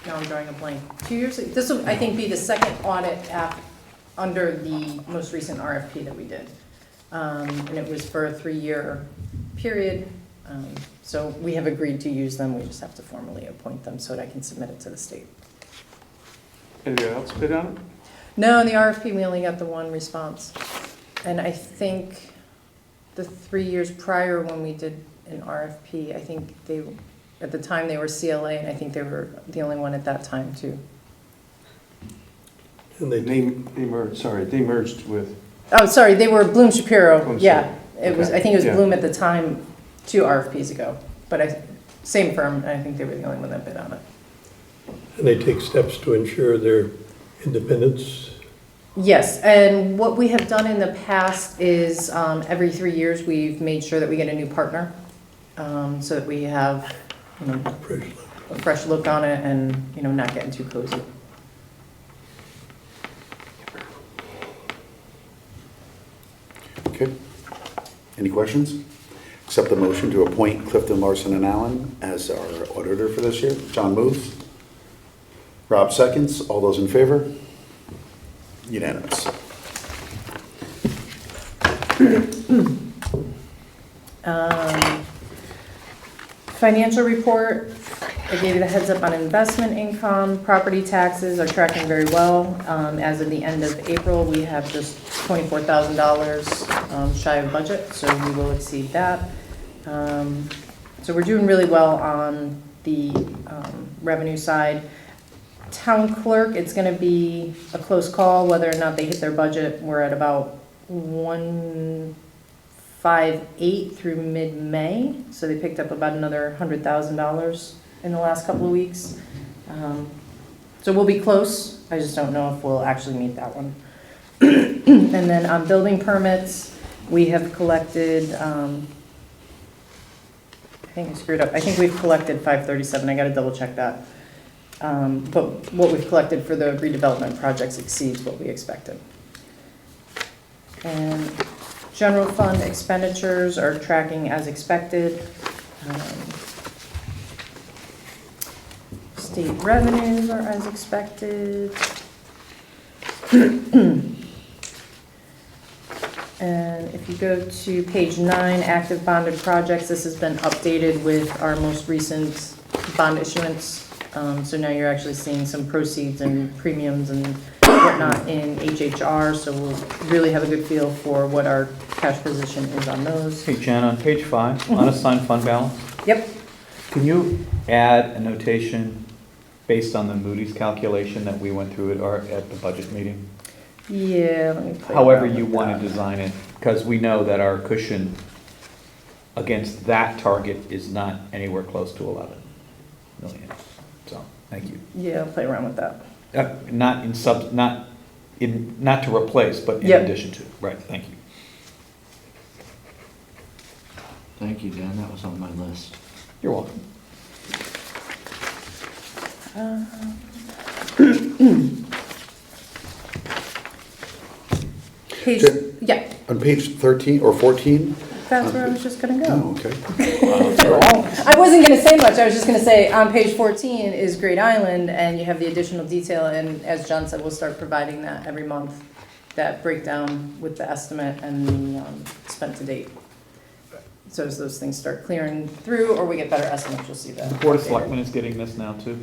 now I'm drawing a blank, 2 years ago. This will, I think, be the second audit under the most recent RFP that we did. And it was for a 3-year period. So we have agreed to use them. We just have to formally appoint them so that I can submit it to the state. Anyone else bid on it? No, in the RFP, we only got the one response. And I think the 3 years prior when we did an RFP, I think they, at the time they were CLA, and I think they were the only one at that time too. And they They merged with, Oh, sorry, they were Bloom Shapiro, Bloom yeah. It was, Okay. I think it was Yeah. Bloom at the time, 2 RFPs ago. But same firm, and I think they were the only one that bid on it. And they take steps to ensure their independence. Yes, and what we have done in the past is every 3 years, we've made sure that we get a new partner, so that we have a fresh look on it and, not getting too cozy. Okay. Any questions? Accept the motion to appoint Clifton, Larson, and Allen as our auditor for this year. John moves. Rob seconds. All those in favor? Unanimous. Financial report, I gave you the heads up on investment income. Property taxes are tracking very well. As of the end of April, we have just $24,000 shy of budget, so we will exceed that. So we're doing really well on the revenue side. Town clerk, it's going to be a close call whether or not they hit their budget. We're at about 158 through mid-May, so they picked up about another $100,000 in the last couple of weeks. So we'll be close. I just don't know if we'll actually meet that one. And then on building permits, we have collected, I think I screwed up. I think we've collected 537. I got to double check that. But what we've collected for the redevelopment projects exceeds what we expected. And general fund expenditures are tracking as expected. State revenues are as expected. And if you go to page 9, active bonded projects, this has been updated with our most recent bond issuance. So now you're actually seeing some proceeds and premiums and whatnot in HHR, so we'll really have a good feel for what our cash position is on those. Hey, Jen, on page 5, unassigned fund balance, Yep. can you add a notation based on the Moody's calculation that we went through at the budget meeting? Yeah, let me play However around you with want that. to design it, because we know that our cushion against that target is not anywhere close to 11 million. So, thank you. Yeah, I'll play around with that. Not to replace, but in Yep. addition to. Right, thank you. Thank you, Dan, that was on my list. You're welcome. Page, Jen? yeah, On page 13 or 14? that's where I was just gonna Oh, go. okay. I wasn't gonna say much, I was just gonna say, on page 14 is Great Island, and you have the additional detail, and as John said, we'll start providing that every month, that breakdown with the estimate and the spent to date. So as those things start clearing through, or we get better estimates, you'll see that. The Board of Selectmen is getting this now too?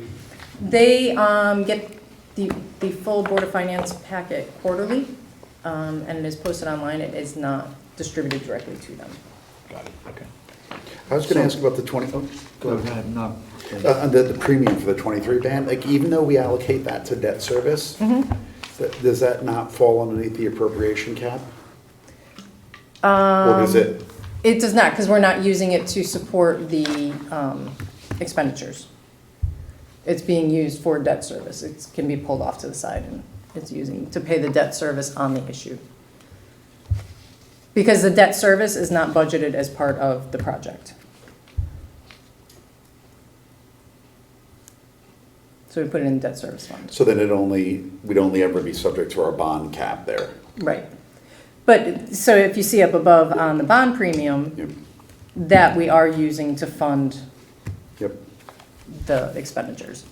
They get the full Board of Finance packet quarterly, and it is posted online. It is not distributed directly to them. Got it, okay. I was going to ask about the 20, oh, Go ahead, no. the premium for the 23 band, like even though we allocate that to debt service, does that not fall underneath the appropriation cap? Or does it? It does not, because we're not using it to support the expenditures. It's being used for debt service. It can be pulled off to the side, and it's using to pay the debt service on the issue. Because the debt service is not budgeted as part of the project. So we put it in debt service fund. So then we'd only ever be subject to our bond cap there. Right. But, so if you see up above on the bond premium, Yep. that we are using to fund Yep. the expenditures.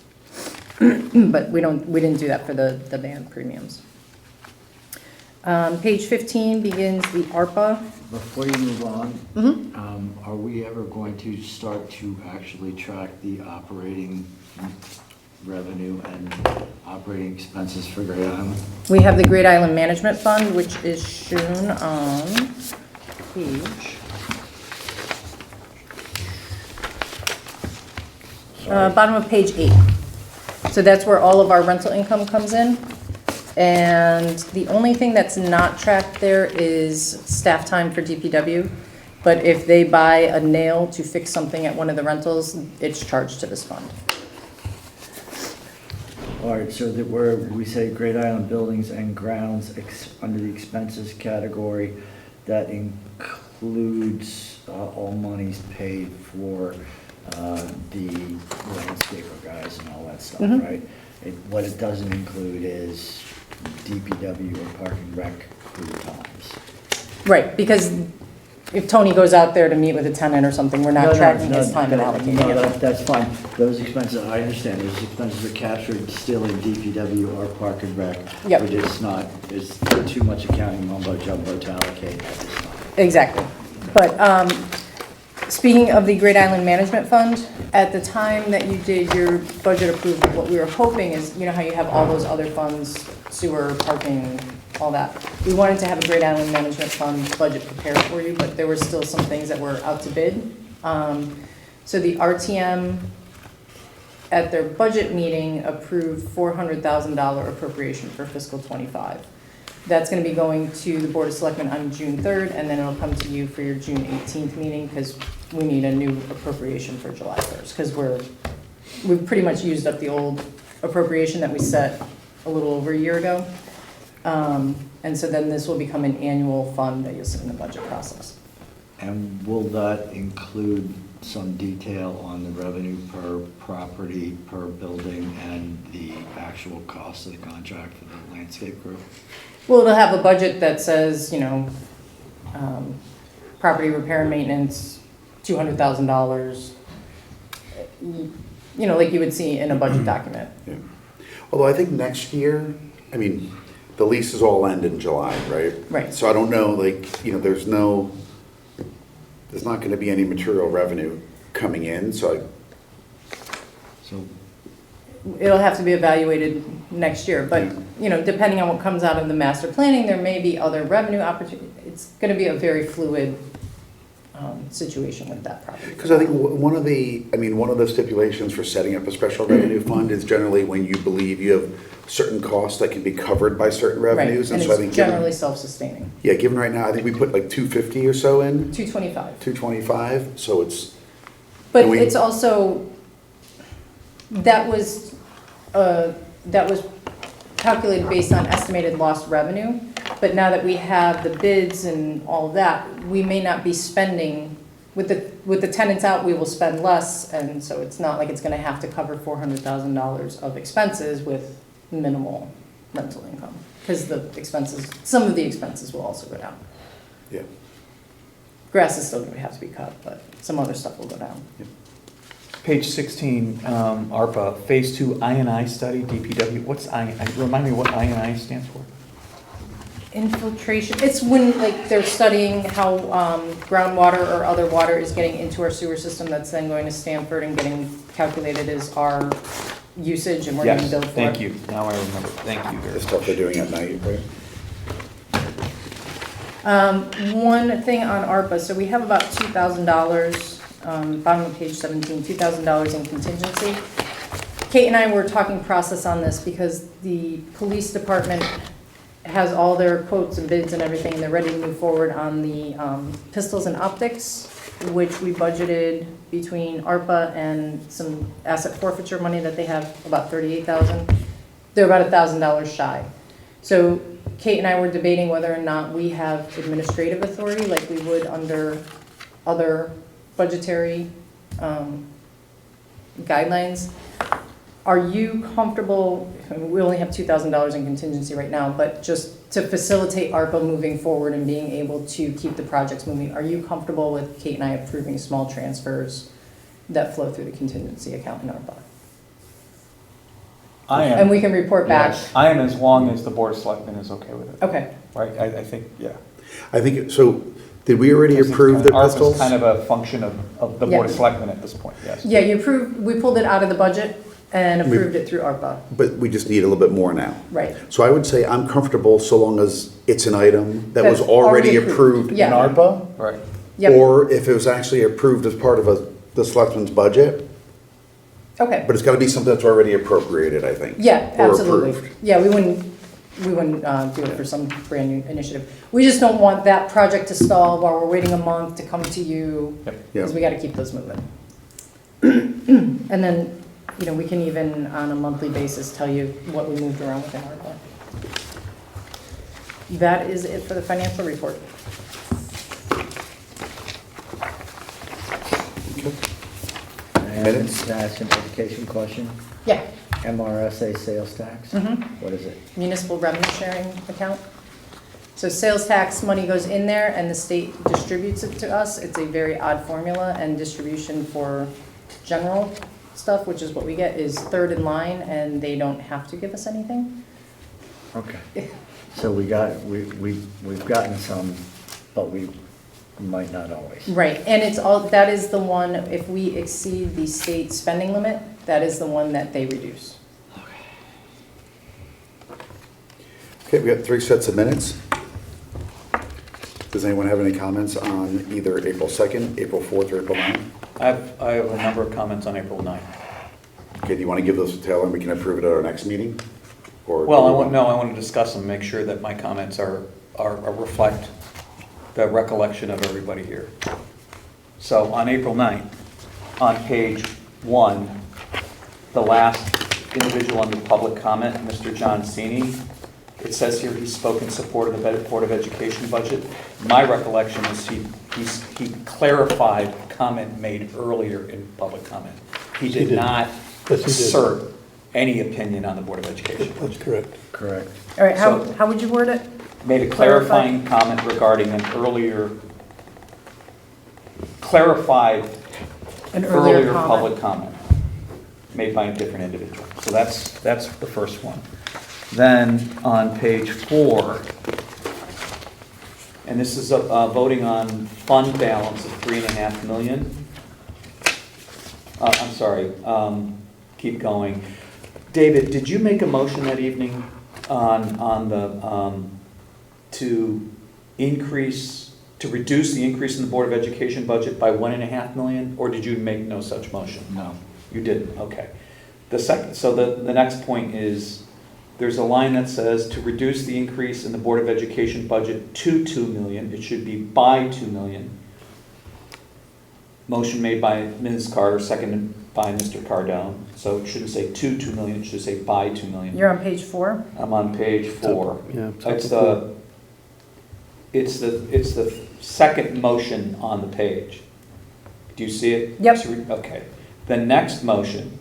But we didn't do that for the band premiums. Page 15 begins the ARPA. Before you move on, are we ever going to start to actually track the operating revenue and operating expenses for Great Island? We have the Great Island Management Fund, which is shown on page, bottom of page 8. So that's where all of our rental income comes in. And the only thing that's not tracked there is staff time for DPW. But if they buy a nail to fix something at one of the rentals, it's charged to this fund. All right, so that where we say Great Island Buildings and Grounds under the expenses category, that includes all monies paid for the landscaper guys and all that stuff, Mhm. right? What it doesn't include is DPW or Park and Rec crew times. Right, because if Tony goes out there to meet with a tenant or something, we're not tracking his time and allocating No, it. that's fine. Those expenses, I understand, those expenses are captured still in DPW or Park and Rec. Yep. But it's not, it's too much accounting mumbo jumbo to allocate at this time. Exactly. But speaking of the Great Island Management Fund, at the time that you did your budget approval, what we were hoping is, you know how you have all those other funds, sewer, parking, all that. We wanted to have a Great Island Management Fund budget prepared for you, but there were still some things that were out to bid. So the RTM at their budget meeting approved $400,000 appropriation for fiscal '25. That's going to be going to the Board of Selectmen on June 3rd, and then it'll come to you for your June 18th meeting, because we need a new appropriation for July 1st, because we've pretty much used up the old appropriation that we set a little over a year ago. And so then this will become an annual fund that you'll see in the budget process. And will that include some detail on the revenue per property, per building, and the actual cost of the contract for the landscape crew? Well, it'll have a budget that says, you know, property repair and maintenance, $200,000, you know, like you would see in a budget document. Yeah. Although I think next year, I mean, the leases all end in July, right? Right. So I don't know, like, you know, there's not gonna be any material revenue coming in, so So It'll have to be evaluated next year, but, Yeah. you know, depending on what comes out of the master planning, there may be other revenue opportunities. It's gonna be a very fluid situation with that property. Because I think one of the stipulations for setting up a special revenue fund is generally when you believe you have certain costs that can be covered by certain revenues. Right, and so I it's think generally self-sustaining. Yeah, given right now, I think we put like 250 or so in, 225. 225, so it's. But and we- it's also, that was calculated based on estimated lost revenue. But now that we have the bids and all of that, we may not be spending, with the tenants out, we will spend less. And so it's not like it's gonna have to cover $400,000 of expenses with minimal rental income. Because the expenses, some of the expenses will also go down. Yeah. Grass is still gonna have to be cut, but some other stuff will go down. Page 16, ARPA, Phase 2 I&I study, DPW. What's remind me what I&I stands for? Infiltration, it's when, like, they're studying how groundwater or other water is getting into our sewer system that's then going to Stanford and getting calculated as our usage, and we're getting Yes, billed for it. thank you. Now I remember. Thank you very The much. stuff they're doing at night, right? One thing on ARPA, so we have about $2,000, bottom of page 17, $2,000 in contingency. Kate and I were talking process on this because the police department has all their quotes and bids and everything, and they're ready to move forward on the pistols and optics, which we budgeted between ARPA and some asset forfeiture money that they have, about $38,000. They're about $1,000 shy. So Kate and I were debating whether or not we have administrative authority like we would under other budgetary guidelines. Are you comfortable, I mean, we only have $2,000 in contingency right now, but just to facilitate ARPA moving forward and being able to keep the projects moving, are you comfortable with Kate and I approving small transfers that flow through the contingency account in ARPA? I am. And we can report back. Yes, I am, as long as the Board of Selectmen is okay with it. Okay. Right, I think, yeah. I think, so, did we already approve the pistols? ARPA's kind of a function of the Board of Yeah. Selectmen at this point, yes. Yeah, you approved, we pulled it out of the budget and approved it through ARPA, But we just need a little bit more now. right. So I would say I'm comfortable so long as it's an item that was That's already already approved approved, in yeah. ARPA. Right. Yep. Or if it was actually approved as part of the selectmen's budget, Okay. but it's gotta be something that's already appropriated, I think. Yeah, or absolutely. approved. Yeah, we wouldn't do it for some brand new initiative. We just don't want that project to stall while we're waiting a month to come to you, Yep. because we gotta keep those moving. And then, you know, we can even, on a monthly basis, tell you what we moved around within ARPA. That is it for the financial report. minutes. Can I ask an education question? Yeah, MRSA sales tax? Mhm. What is it? municipal revenue sharing account. So sales tax money goes in there and the state distributes it to us. It's a very odd formula, and distribution for general stuff, which is what we get, is third in line, and they don't have to give us anything. Okay. So we've gotten some, but we might not always. Right, and it's all, that is the one, if we exceed the state spending limit, that is the one that they reduce. Okay, we got 3 sets of minutes. Does anyone have any comments on either April 2nd, April 4th, or April 9th? I have a number of comments on April 9th. Okay, do you want to give those to Taylor and we can approve it at our next meeting? Or Well, I want to discuss them, make sure that my comments are reflect the recollection of everybody here. So on April 9th, on page 1, the last individual under public comment, Mr. John Cini, it says here he spoke in support of the Board of Education budget. My recollection is he clarified comment made earlier in public comment. He did not Yes, he did. assert any opinion on the Board of Education. That's correct. Correct. All right, So- how would you word it? Made a clarifying comment regarding an earlier, clarified An earlier comment. public comment made by a different individual. So that's the first one. Then on page 4, and this is voting on fund balance of $3.5 million. I'm sorry, keep going. David, did you make a motion that evening on the, to reduce the increase in the Board of Education budget by $1.5 million, or did you make no such motion? No. You didn't, okay. So the next point is, there's a line that says to reduce the increase in the Board of Education budget to $2 million, it should be by $2 million. Motion made by Ms. Carter, seconded by Mr. Cardone. So it shouldn't say to $2 million, it should say by $2 million. You're on page 4? I'm on page 4. Yeah, It's the second motion on the page. Do you see it? Yep. Okay. The next motion,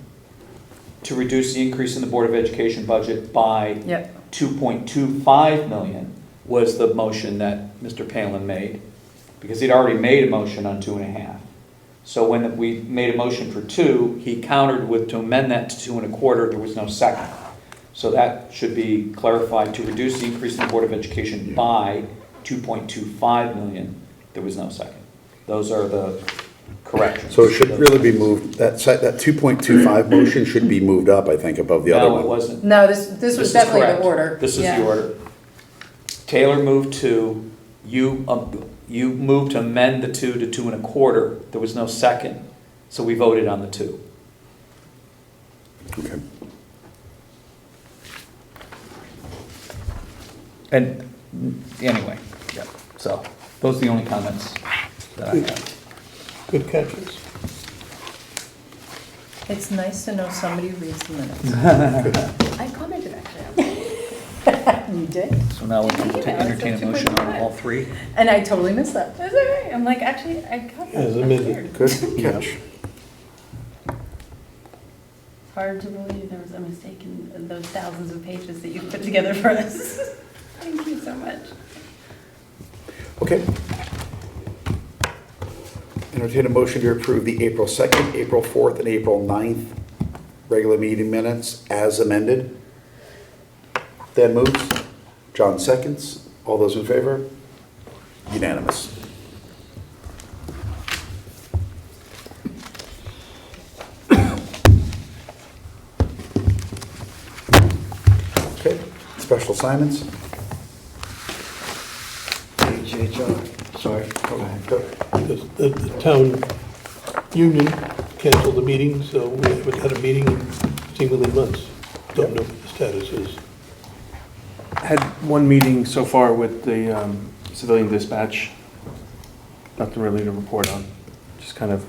to reduce the increase in the Board of Education budget by Yep. $2.25 million, was the motion that Mr. Palin made, because he'd already made a motion on 2.5. So when we made a motion for 2, he countered with to amend that to 2.25. There was no second. So that should be clarified, to reduce the increase in the Board of Education by $2.25 million. There was no second. Those are the corrections. So it should really be moved, that 2.25 motion should be moved up, I think, above the other one. No, it wasn't. No, this was is definitely correct. the order. This is Yeah. the order. Taylor moved 2, you moved to amend the 2 to 2.25. There was no second, so we voted on the 2. Okay. And anyway, yeah, so those are the only comments that I have. Good catches. It's nice to know somebody reads the minutes. I commented actually. You did? So now we can entertain a motion on all 3. And I totally missed that. That's all right. I'm like, actually, I caught that. As I'm amended. scared. Good catch. Hard to believe there was a mistake in those thousands of pages that you put together for us. Thank you so much. Okay. Entertain a motion to approve the April 2nd, April 4th, and April 9th regular meeting minutes as amended. Dan moves. John seconds. All those in favor? Unanimous. Okay, special assignments. HHR, sorry, go ahead. Go. The town union canceled the meeting, so we haven't had a meeting in seemingly months. Don't know what the status is. Had one meeting so far with the civilian dispatch. Nothing really to report on. Just kind of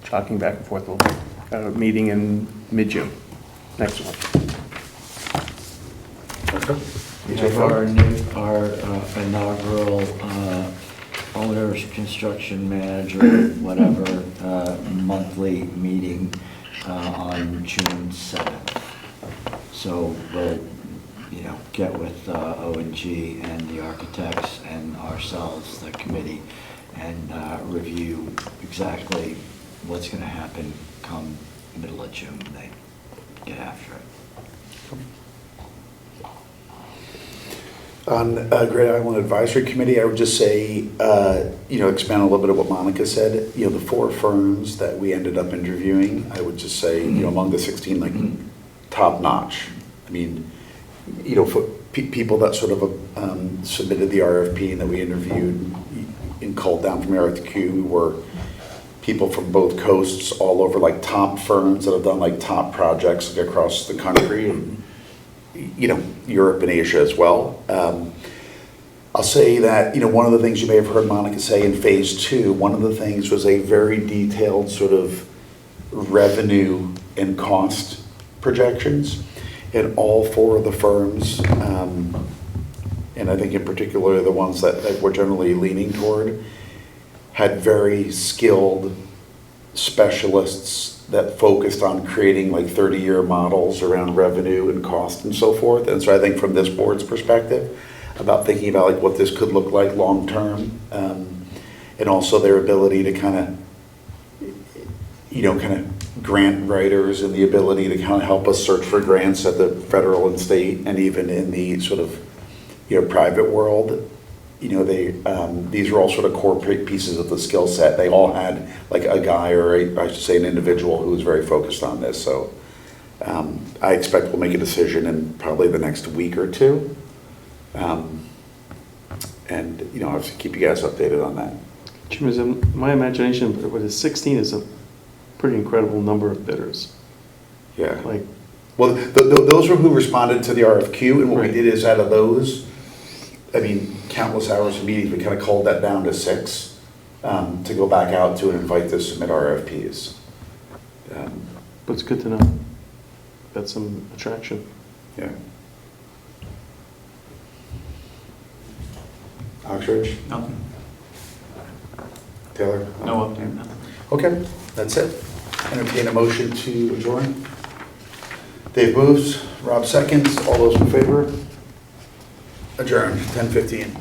chalking back and forth a little bit. Got a meeting in mid-June, next month. We have our inaugural owner's construction manager, whatever, monthly meeting on June 7th. So we'll, get with O&G and the architects and ourselves, the committee, and review exactly what's going to happen come middle of June when they get after it. On Great Island Advisory Committee, I would just say, expand a little bit of what Monica said. The 4 firms that we ended up interviewing, I would just say, among the 16, like, top notch. I mean, for people that sort of submitted the RFP and that we interviewed and called down from RFQ were people from both coasts, all over, like, top firms that have done, like, top projects, like, across the country, and Europe and Asia as well. I'll say that, one of the things you may have heard Monica say in phase 2, one of the things was a very detailed sort of revenue and cost projections. And all 4 of the firms, and I think in particular the ones that we're generally leaning toward, had very skilled specialists that focused on creating like 30-year models around revenue and cost and so forth. And so I think from this board's perspective, about thinking about like what this could look like long-term, and also their ability to kind of grant writers and the ability to kind of help us search for grants at the federal and state and even in the sort of, private world. These are all sort of core pieces of the skill set. They all had like a guy or I should say an individual who was very focused on this. So I expect we'll make a decision in probably the next week or 2. And, obviously keep you guys updated on that. Jim, is in my imagination, but 16 is a pretty incredible number of bidders. Yeah. Like, well, those were who responded to the RFQ, and what we did is out of those, countless hours of meetings, we kind of culled that down to 6 to go back out to and invite to submit RFPs. but it's good to know. That's some attraction. Yeah. Oxbridge? Nothing. Taylor? No update, nothing. Okay, that's it. Entertain a motion to adjourn. Dave moves, Rob seconds. All those in favor? Adjourn, 10:15.